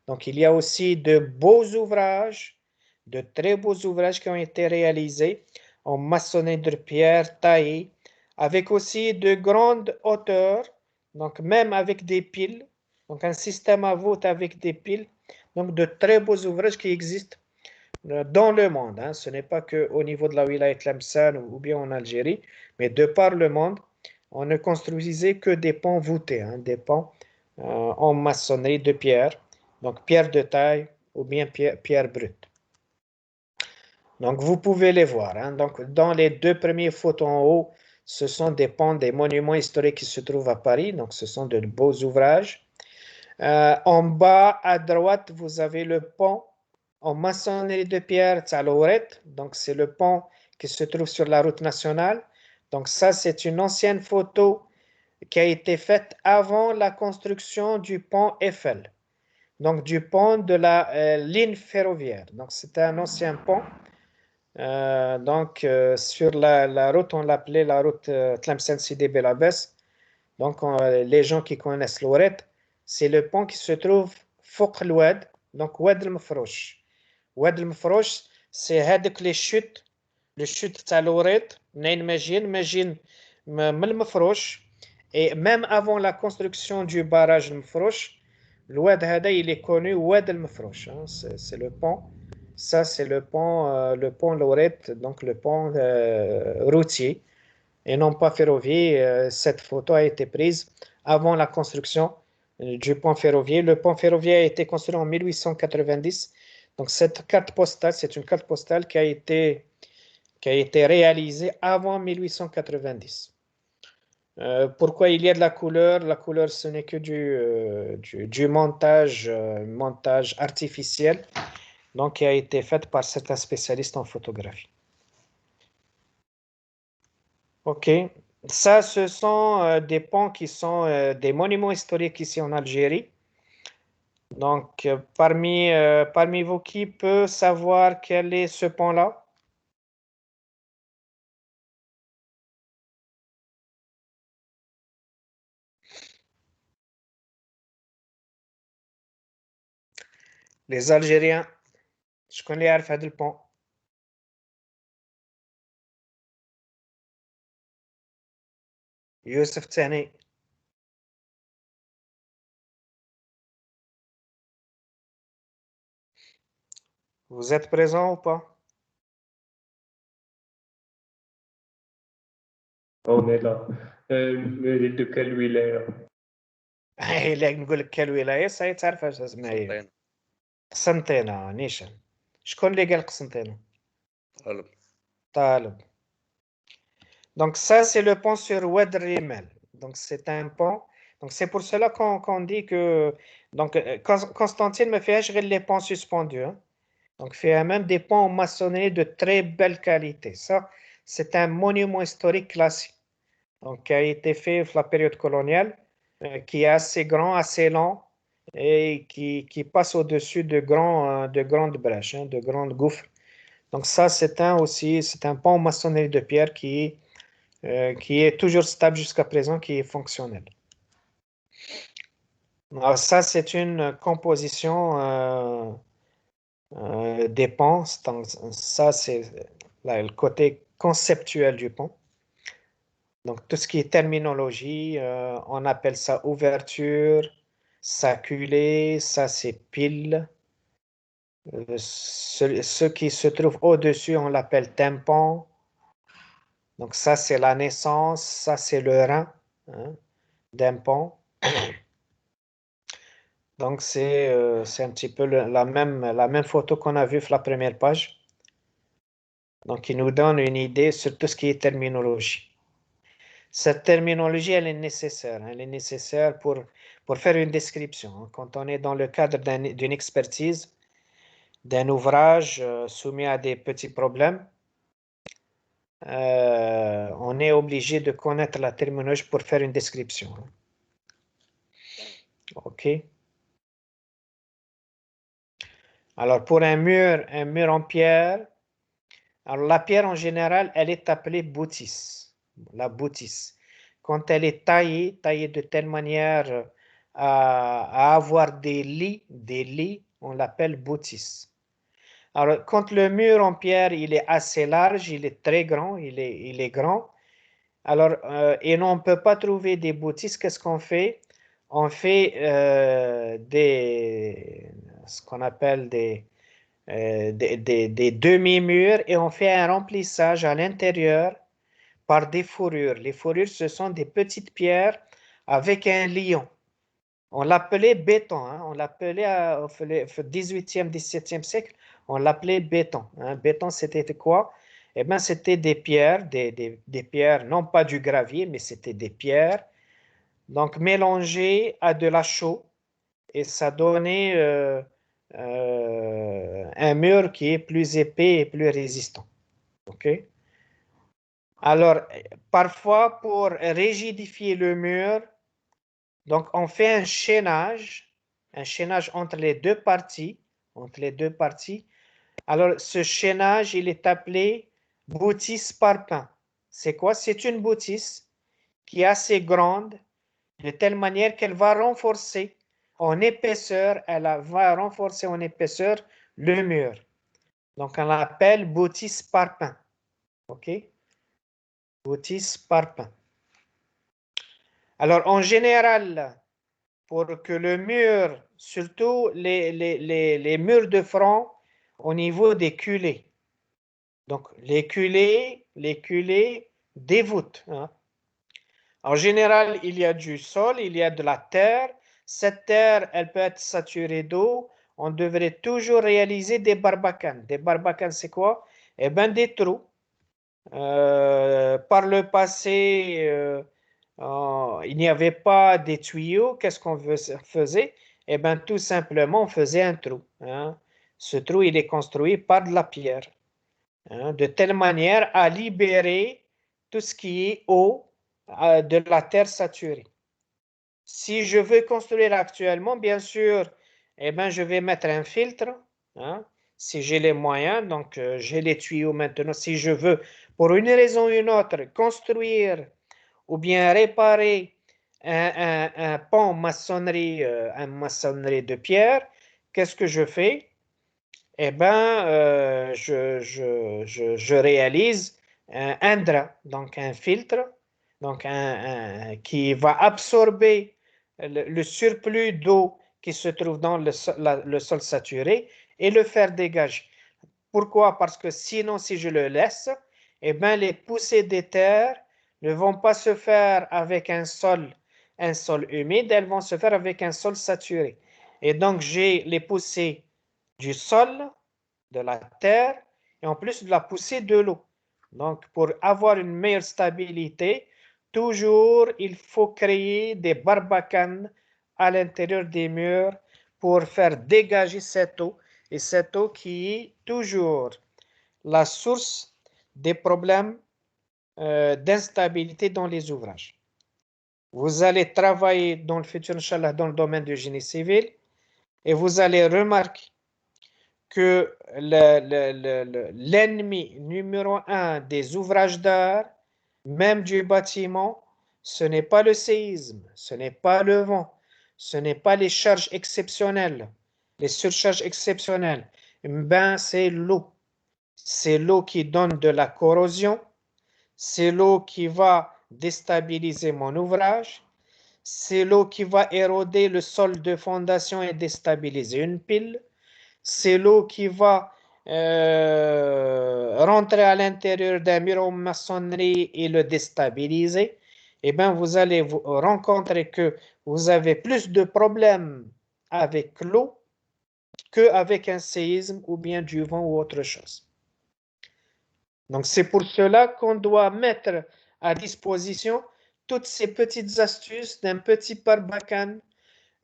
Donc il y a aussi de beaux ouvrages, de très beaux ouvrages qui ont été réalisés en maçonnerie de pierre taillée, avec aussi de grandes hauteurs. Donc, même avec des piles, donc un système à voûte avec des piles, donc de très beaux ouvrages qui existent dans le monde. Hein. Ce n'est pas qu'au niveau de la Wilaya Tlemcen ou bien en Algérie, mais de par le monde, on ne construisait que des ponts voûtés, hein, des ponts en maçonnerie de pierre, donc pierre de taille ou bien pierre brute. Donc, vous pouvez les voir. Hein. Donc, dans les deux premières photos en haut, ce sont des ponts, des monuments historiques qui se trouvent à Paris. Donc, ce sont de beaux ouvrages. En bas, à droite, vous avez le pont en maçonnerie de pierre Tsalouret. Donc, c'est le pont qui se trouve sur la route nationale. Donc, ça, c'est une ancienne photo qui a été faite avant la construction du pont Eiffel. Donc, du pont de la ligne ferroviaire. Donc, c'était un ancien pont. Donc, sur la route, on l'appelait la route Tlemcen-Sidi Belabès. Donc, les gens qui connaissent l'Ouret, c'est le pont qui se trouve فوق الواد, donc Oued el-Mfrouch. Oued el-Mfrouch, c'est هذوك les chutes تاع l'Ouret, منين ماجين من المفروش. Et même avant la construction du barrage el-Mfrouch, l'Oued هذا, il est connu Oued el-Mfrouch. Hein, c'est le pont. Ça, c'est le pont Lorette, donc le pont routier et non pas ferroviaire. Cette photo a été prise avant la construction du pont ferroviaire. Le pont ferroviaire a été construit en 1890. Donc, cette carte postale, c'est une carte postale qui a été réalisée avant 1890. Pourquoi il y a de la couleur? La couleur, ce n'est que du montage artificiel, donc qui a été faite par certains spécialistes en photographie. Ok, ça, ce sont des ponts qui sont des monuments historiques ici en Algérie. Donc, parmi vous, qui peut savoir quel est ce pont-là? Les Algériens, je connais Arfad le pont. Youssef Tani. Vous êtes présent ou pas? On est là. Mais de quelle wilaya? إلا نقول لك كالولاية صحيح تعرف اش اسمها هي. قسنطينة. قسنطينة نيشان. شكون اللي قال قسنطينة؟ طالب. طالب. Donc ça c'est le pont sur Oued Rimel. Donc c'est un pont. Donc c'est pour cela qu'on dit que donc Constantine me fait gérer les ponts suspendus. Hein. Donc il fait même des ponts en maçonnerie de très belle qualité. Ça c'est un monument historique classique. Donc qui a été fait dans la période coloniale, qui est assez grand, assez long et qui passe au-dessus de grandes brèches, hein, de grandes gouffres. Donc ça c'est un pont en maçonnerie de pierre qui est toujours stable jusqu'à présent, qui est fonctionnel. Alors ça, c'est une composition des ponts. Donc, ça, c'est le côté conceptuel du pont. Donc, tout ce qui est terminologie, on appelle ça ouverture, saculé, ça c'est pile. Ce qui se trouve au-dessus, on l'appelle tympan. Donc ça, c'est la naissance, ça c'est le rein, hein, d'un pont. Donc c'est un petit peu la même photo qu'on a vue sur la première page. Donc il nous donne une idée sur tout ce qui est terminologie. Cette terminologie, elle est nécessaire. Elle est nécessaire pour faire une description. Quand on est dans le cadre d'une expertise, d'un ouvrage soumis à des petits problèmes, on est obligé de connaître la terminologie pour faire une description. OK. Alors, pour un mur en pierre, alors la pierre en général, elle est appelée boutis, la boutis. Quand elle est taillée de telle manière à avoir des lits, on l'appelle boutis. Alors, quand le mur en pierre, il est assez large, il est très grand, il est grand, alors, et on ne peut pas trouver des boutis, qu'est-ce qu'on fait? On fait ce qu'on appelle des demi-murs et on fait un remplissage à l'intérieur par des fourrures. Les fourrures, ce sont des petites pierres avec un lion. On l'appelait béton, hein. On l'appelait au 18e, 17e siècle, on l'appelait béton. Hein. Béton, c'était quoi? Eh bien, c'était des pierres, des pierres, non pas du gravier, mais c'était des pierres, donc mélangées à de la chaux, et ça donnait un mur qui est plus épais et plus résistant. OK? Alors, parfois, pour rigidifier le mur, donc on fait un chaînage entre les deux parties. Alors, ce chaînage, il est appelé boutis parpaing. C'est quoi? C'est une boutis qui est assez grande, de telle manière qu'elle va renforcer en épaisseur, le mur. Donc, on l'appelle boutis parpaing. OK? Boutis parpaing. Alors, en général, pour que le mur, surtout les murs de front au niveau des culées. Donc, les culées dévoûtent. Hein. En général, il y a du sol, il y a de la terre. Cette terre, elle peut être saturée d'eau. On devrait toujours réaliser des barbacanes. Des barbacanes, c'est quoi? Eh bien, des trous. Par le passé, il n'y avait pas des tuyaux. Qu'est-ce qu'on faisait? Eh bien, tout simplement, on faisait un trou. Hein. Ce trou, il est construit par de la pierre. Hein, de telle manière à libérer tout ce qui est eau de la terre saturée. Si je veux construire actuellement, bien sûr, eh ben, je vais mettre un filtre. Hein, si j'ai les moyens, donc j'ai les tuyaux maintenant. Si je veux, pour une raison ou une autre, construire ou bien réparer un pont maçonnerie, de pierre, qu'est-ce que je fais? Eh bien, je réalise un drap, donc un filtre, donc qui va absorber le surplus d'eau qui se trouve dans le sol saturé et le faire dégager. Pourquoi? Parce que sinon, si je le laisse, eh bien, les poussées d'éther ne vont pas se faire avec un sol humide, elles vont se faire avec un sol saturé. Et donc, j'ai les poussées du sol, de la terre, et en plus de la poussée de l'eau. Donc, pour avoir une meilleure stabilité, toujours, il faut créer des barbacanes à l'intérieur des murs pour faire dégager cette eau. Et cette eau qui est toujours la source des problèmes d'instabilité dans les ouvrages. Vous allez travailler dans le futur, Inch'Allah, dans le domaine du génie civil et vous allez remarquer que l'ennemi numéro un des ouvrages d'art, même du bâtiment, ce n'est pas le séisme, ce n'est pas le vent, ce n'est pas les charges exceptionnelles, les surcharges exceptionnelles. Ben, c'est l'eau. C'est l'eau qui donne de la corrosion, c'est l'eau qui va déstabiliser mon ouvrage, c'est l'eau qui va éroder le sol de fondation et déstabiliser une pile, c'est l'eau qui va rentrer à l'intérieur d'un mur en maçonnerie et le déstabiliser. Eh bien, vous allez vous rencontrer que vous avez plus de problèmes avec l'eau qu'avec un séisme ou bien du vent ou autre chose. Donc, c'est pour cela qu'on doit mettre à disposition toutes ces petites astuces d'un petit barbacane,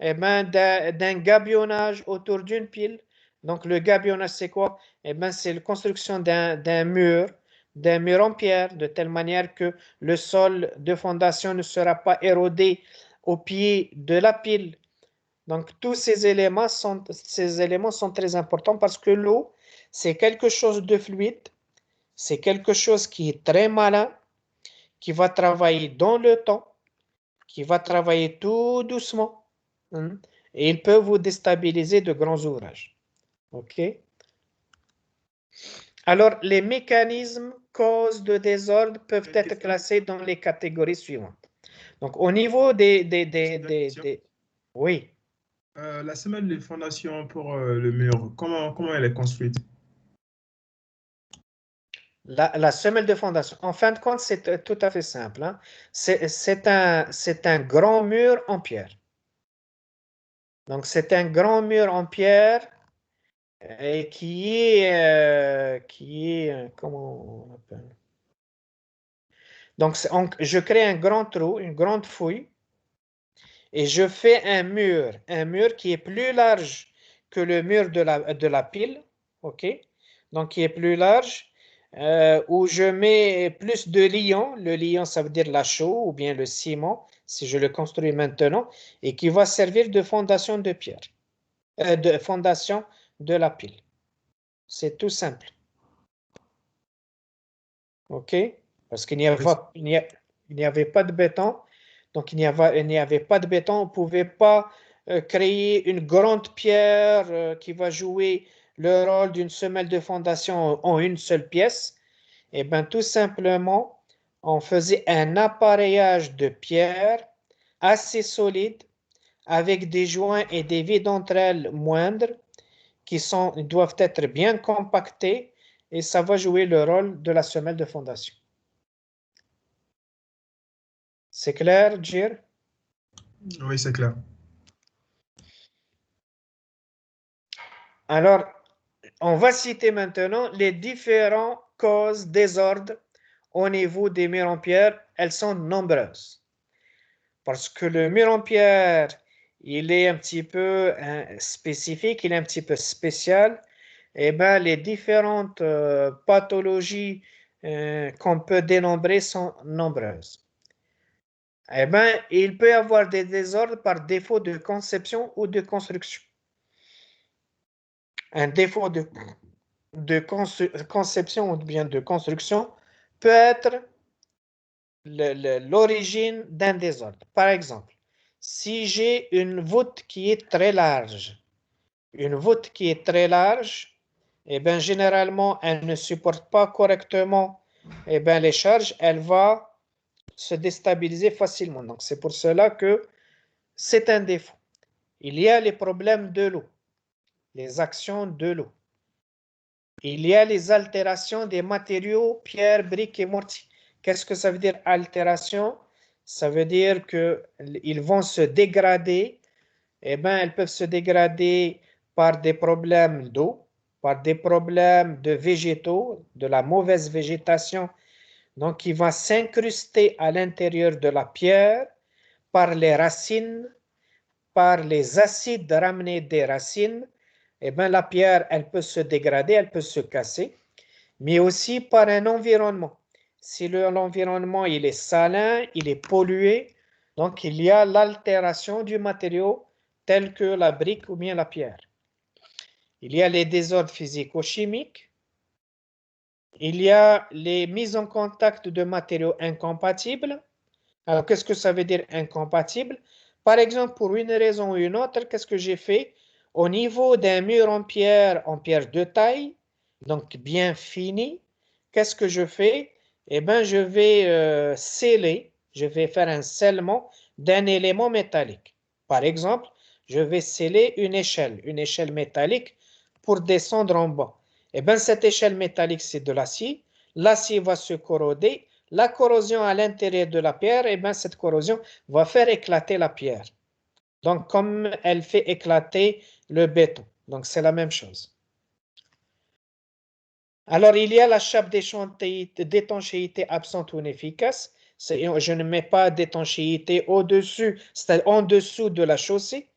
eh ben, d'un gabionnage autour d'une pile. Donc, le gabionnage, c'est quoi? Eh ben, c'est la construction d'un mur en pierre, de telle manière que le sol de fondation ne sera pas érodé au pied de la pile. Donc, tous ces éléments sont très importants parce que l'eau, c'est quelque chose de fluide. C'est quelque chose qui est très malin, qui va travailler dans le temps, qui va travailler tout doucement. Et il peut vous déstabiliser de grands ouvrages. OK? Alors, les mécanismes causes de désordre peuvent être classés dans les catégories suivantes. Donc, au niveau des... Oui. La semelle de fondation pour le mur, comment elle est construite? La semelle de fondation, en fin de compte, c'est tout à fait simple. Hein. C'est un grand mur en pierre. Donc, c'est un grand mur en pierre et qui est, comment on appelle? Donc, je crée un grand trou, une grande fouille, et je fais un mur qui est plus large que le mur de la pile, ok? Donc, qui est plus large, où je mets plus de liant. Le liant, ça veut dire la chaux ou bien le ciment, si je le construis maintenant, et qui va servir de fondation de pierre, de fondation de la pile. C'est tout simple. OK? Parce qu'il n'y avait pas de béton. Donc, il n'y avait pas de béton. On ne pouvait pas créer une grande pierre qui va jouer le rôle d'une semelle de fondation en une seule pièce. Eh bien, tout simplement, on faisait un appareillage de pierre assez solide avec des joints et des vides entre elles moindres qui doivent être bien compactés et ça va jouer le rôle de la semelle de fondation. C'est clair, Jir? Oui, c'est clair. Alors, on va citer maintenant les différentes causes désordre au niveau des murs en pierre. Elles sont nombreuses. Parce que le mur en pierre, il est un petit peu spécifique, il est un petit peu spécial. Eh bien, les différentes pathologies qu'on peut dénombrer sont nombreuses. Eh bien, il peut y avoir des désordres par défaut de conception ou de construction. Un défaut de conception ou bien de construction peut être l'origine d'un désordre. Par exemple, si j'ai une voûte qui est très large, eh bien, généralement, elle ne supporte pas correctement eh bien, les charges, elle va se déstabiliser facilement. Donc, c'est pour cela que c'est un défaut. Il y a les problèmes de l'eau, les actions de l'eau. Il y a les altérations des matériaux, pierres, briques et mortiers Qu'est-ce que ça veut dire altération? Ça veut dire qu'ils vont se dégrader. Eh bien, elles peuvent se dégrader par des problèmes d'eau, par des problèmes de végétaux, de la mauvaise végétation, donc il va s'incruster à l'intérieur de la pierre par les racines, par les acides ramenés des racines. Eh bien, la pierre, elle peut se dégrader, elle peut se casser, mais aussi par un environnement. Si l'environnement il est salin, il est pollué, donc il y a l'altération du matériau tel que la brique ou bien la pierre. Il y a les désordres physico-chimiques, il y a les mises en contact de matériaux incompatibles. Alors, qu'est-ce que ça veut dire incompatible? Par exemple, pour une raison ou une autre, qu'est-ce que j'ai fait? Au niveau d'un mur en pierre de taille, donc bien fini, qu'est-ce que je fais? Eh bien, je vais sceller, je vais faire un scellement d'un élément métallique. Par exemple, je vais sceller une échelle métallique pour descendre en bas. Eh bien, cette échelle métallique, c'est de l'acier. L'acier va se corroder. La corrosion à l'intérieur de la pierre, eh bien, cette corrosion va faire éclater la pierre. Donc, comme elle fait éclater le béton. Donc, c'est la même chose. Alors, il y a la chape d'étanchéité absente ou inefficace. Je ne mets pas d'étanchéité au-dessus, c'est en dessous de la chaussée.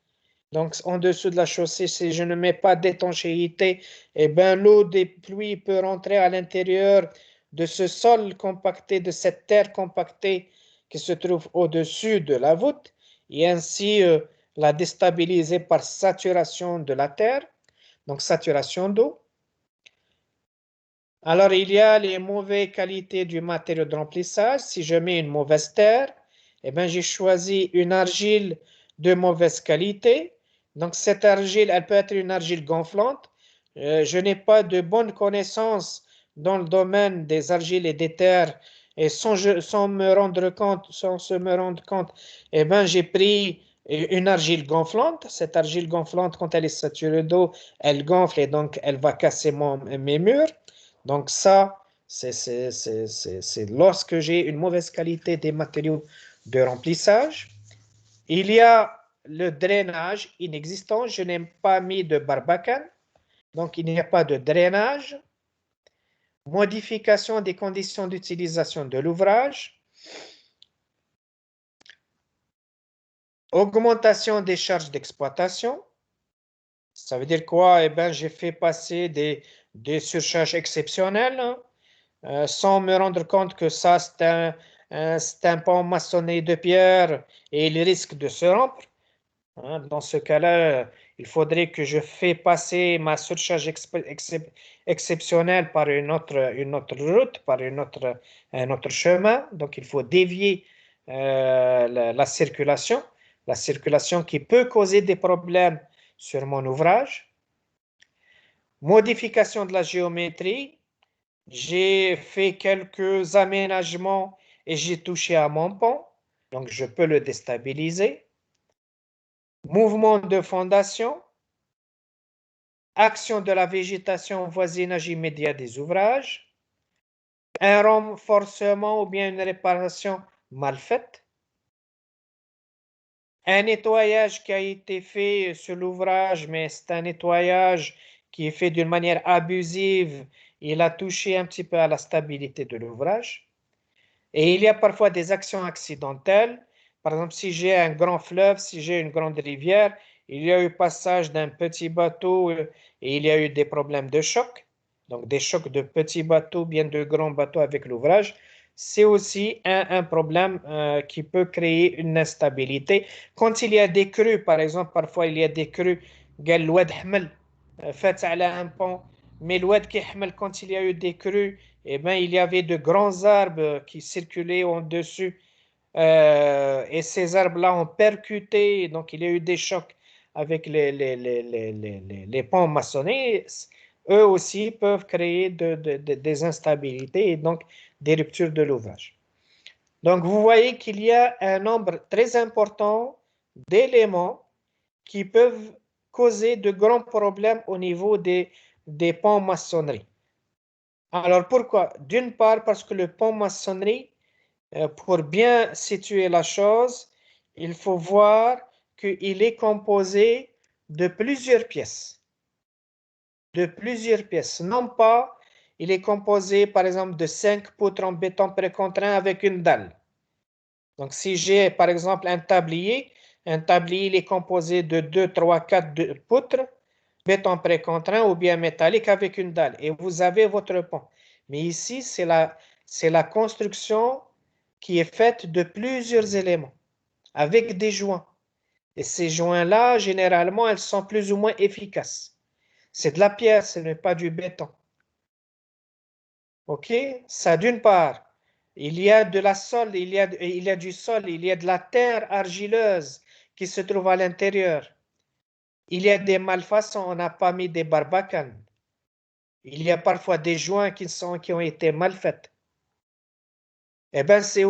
Donc, en dessous de la chaussée, si je ne mets pas d'étanchéité, eh bien, l'eau des pluies peut rentrer à l'intérieur de ce sol compacté, de cette terre compactée qui se trouve au-dessus de la voûte, et ainsi la déstabiliser par saturation de la terre, donc saturation d'eau. Alors, il y a les mauvaises qualités du matériau de remplissage. Si je mets une mauvaise terre, eh bien, j'ai choisi une argile de mauvaise qualité. Donc, cette argile, elle peut être une argile gonflante. Je n'ai pas de bonnes connaissances dans le domaine des argiles et des terres. Et sans se me rendre compte, eh bien, j'ai pris une argile gonflante. Cette argile gonflante, quand elle est saturée d'eau, elle gonfle et donc elle va casser mes murs. Donc ça, c'est lorsque j'ai une mauvaise qualité des matériaux de remplissage. Il y a le drainage inexistant. Je n'ai pas mis de barbacane. Donc il n'y a pas de drainage. Modification des conditions d'utilisation de l'ouvrage. Augmentation des charges d'exploitation. Ça veut dire quoi? Eh bien, j'ai fait passer des surcharges exceptionnelles, hein, sans me rendre compte que ça, c'est un pont maçonné de pierre et il risque de se rompre. Hein. Dans ce cas-là, il faudrait que je fasse passer ma surcharge exceptionnelle par une autre route, par un autre chemin. Donc, il faut dévier la circulation qui peut causer des problèmes sur mon ouvrage. Modification de la géométrie. J'ai fait quelques aménagements et j'ai touché à mon pont, donc je peux le déstabiliser. Mouvement de fondation. Action de la végétation au voisinage immédiat des ouvrages. Un renforcement ou bien une réparation mal faite. Un nettoyage qui a été fait sur l'ouvrage, mais c'est un nettoyage qui est fait d'une manière abusive. Il a touché un petit peu à la stabilité de l'ouvrage. Et il y a parfois des actions accidentelles. Par exemple, si j'ai un grand fleuve, si j'ai une grande rivière, il y a eu passage d'un petit bateau et il y a eu des problèmes de choc. Donc, des chocs de petits bateaux, bien de grands bateaux avec l'ouvrage. C'est aussi un problème qui peut créer une instabilité. Quand il y a des crues, par exemple, parfois il y a des crues, fait à un pont, mais quand il y a eu des crues, eh bien, il y avait de grands arbres qui circulaient au-dessus et ces arbres-là ont percuté, donc il y a eu des chocs avec les ponts maçonnés. Eux aussi peuvent créer des instabilités et donc des ruptures de l'ouvrage. Donc, vous voyez qu'il y a un nombre très important d'éléments qui peuvent causer de grands problèmes au niveau des ponts maçonnerie. Alors, pourquoi? D'une part, parce que le pont maçonnerie, pour bien situer la chose, il faut voir qu'il est composé de plusieurs pièces. De plusieurs pièces. Non pas, il est composé par exemple de 5 poutres en béton précontraint avec une dalle. Donc si j'ai par exemple un tablier il est composé de 2, 3, 4 poutres, béton précontraint ou bien métallique avec une dalle. Et vous avez votre pont. Mais ici, c'est la construction qui est faite de plusieurs éléments avec des joints. Et ces joints-là, généralement, elles sont plus ou moins efficaces. C'est de la pierre, ce n'est pas du béton. OK? Ça, d'une part, il y a de la sol, il y a du sol, il y a de la terre argileuse qui se trouve à l'intérieur. Il y a des malfaçons, on n'a pas mis des barbacanes. Il y a parfois des joints qui ont été mal faits. Eh bien, c'est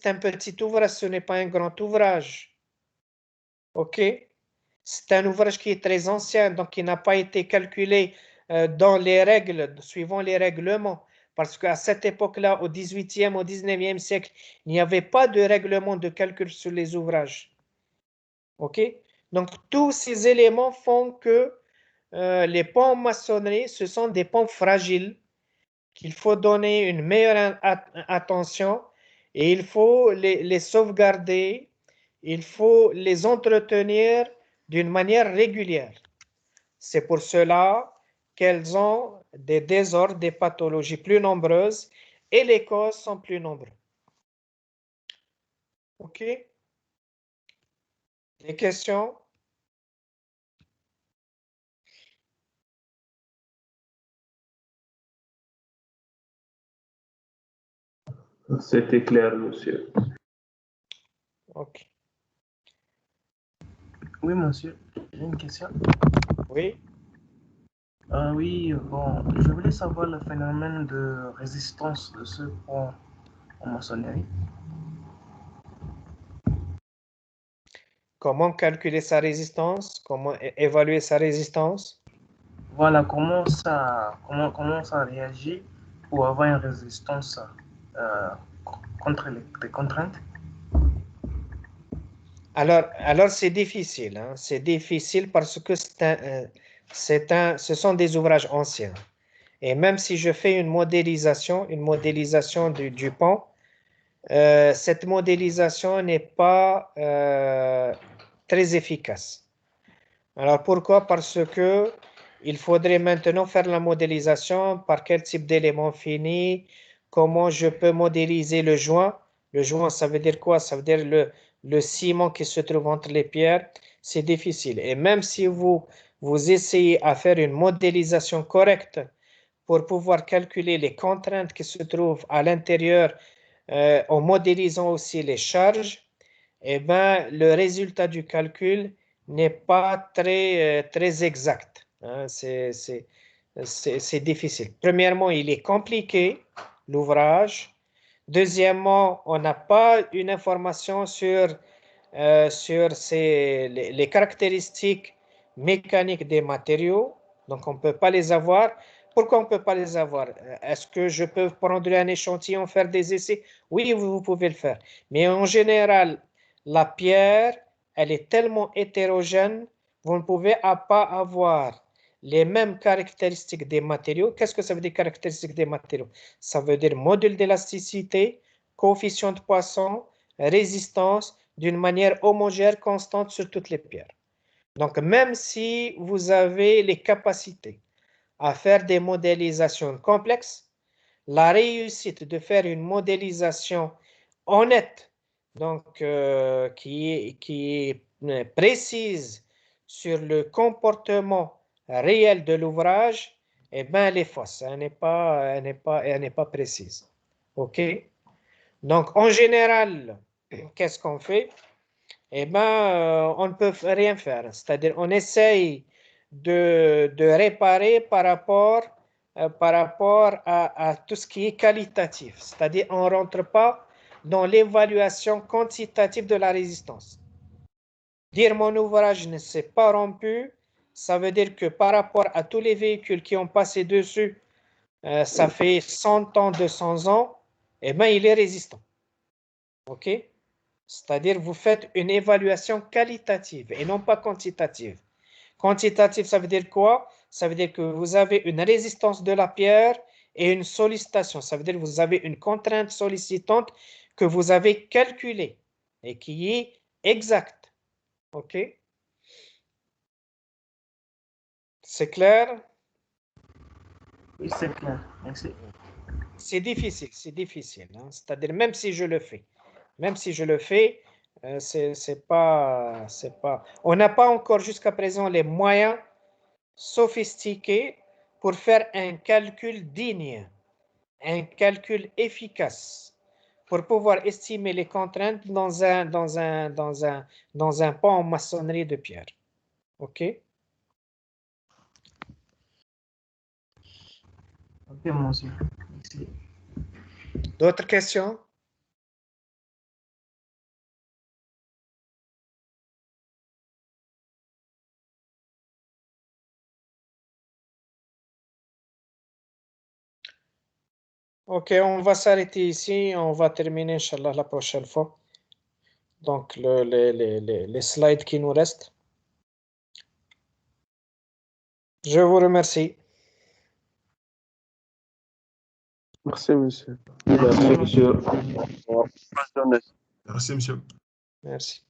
un petit ouvrage, ce n'est pas un grand ouvrage. OK? C'est un ouvrage qui est très ancien, donc qui n'a pas été calculé dans les règles, suivant les règlements. Parce qu'à cette époque-là, au 18e, au 19e siècle, il n'y avait pas de règlement de calcul sur les ouvrages. OK? Donc, tous ces éléments font que les ponts en maçonnerie, ce sont des ponts fragiles qu'il faut donner une meilleure attention et il faut les sauvegarder, il faut les entretenir d'une manière régulière. C'est pour cela qu'elles ont des désordres, des pathologies plus nombreuses et les causes sont plus nombreuses. OK? Des questions? C'était clair, monsieur. OK. Oui, monsieur, j'ai une question. Oui? Oui, bon, je voulais savoir le phénomène de résistance de ce pont en maçonnerie. Comment calculer sa résistance? Comment évaluer sa résistance? Voilà, comment ça réagit pour avoir une résistance contre les contraintes? Alors c'est difficile, hein? C'est difficile parce que ce sont des ouvrages anciens. Et même si je fais une modélisation du pont, cette modélisation n'est pas très efficace. Alors pourquoi? Parce que il faudrait maintenant faire la modélisation par quel type d'éléments finis, comment je peux modéliser le joint. Le joint, ça veut dire quoi? Ça veut dire le ciment qui se trouve entre les pierres. C'est difficile. Et même si vous essayez à faire une modélisation correcte pour pouvoir calculer les contraintes qui se trouvent à l'intérieur en modélisant aussi les charges, eh ben, le résultat du calcul n'est pas très exact. Hein. C'est difficile. Premièrement, il est compliqué, l'ouvrage. Deuxièmement, on n'a pas une information sur les caractéristiques mécaniques des matériaux. Donc, on ne peut pas les avoir. Pourquoi on ne peut pas les avoir? Est-ce que je peux prendre un échantillon, faire des essais? Oui, vous pouvez le faire. Mais en général, la pierre, elle est tellement hétérogène, vous ne pouvez pas avoir les mêmes caractéristiques des matériaux. Qu'est-ce que ça veut dire caractéristiques des matériaux? Ça veut dire module d'élasticité, coefficient de Poisson, résistance, d'une manière homogène, constante sur toutes les pierres. Donc, même si vous avez les capacités à faire des modélisations complexes, la réussite de faire une modélisation honnête, donc qui est précise sur le comportement réel de l'ouvrage, eh bien, elle est fausse, elle n'est pas précise. OK? Donc, en général, qu'est-ce qu'on fait? Eh bien, on ne peut rien faire. C'est-à-dire, on essaye de réparer par rapport à tout ce qui est qualitatif. C'est-à-dire, on ne rentre pas dans l'évaluation quantitative de la résistance. Dire mon ouvrage ne s'est pas rompu, ça veut dire que par rapport à tous les véhicules qui ont passé dessus, ça fait 100 ans, 200 ans, eh bien, il est résistant. OK? C'est-à-dire, vous faites une évaluation qualitative et non pas quantitative. Quantitative, ça veut dire quoi? Ça veut dire que vous avez une résistance de la pierre et une sollicitation. Ça veut dire que vous avez une contrainte sollicitante que vous avez calculée et qui est exacte. OK? C'est clair? Oui, c'est clair. Merci. C'est difficile. Hein? C'est-à-dire, même si je le fais, c'est pas. On n'a pas encore jusqu'à présent les moyens sophistiqués pour faire un calcul digne, un calcul efficace, pour pouvoir estimer les contraintes dans un pont en maçonnerie de pierre. OK? Ok, monsieur. Merci. D'autres questions? Ok, on va s'arrêter ici. On va terminer, Inch'Allah, la prochaine fois. Donc, les slides qui nous restent. Je vous remercie. Merci, monsieur. Merci, monsieur. Bonne journée. Merci, monsieur. Merci.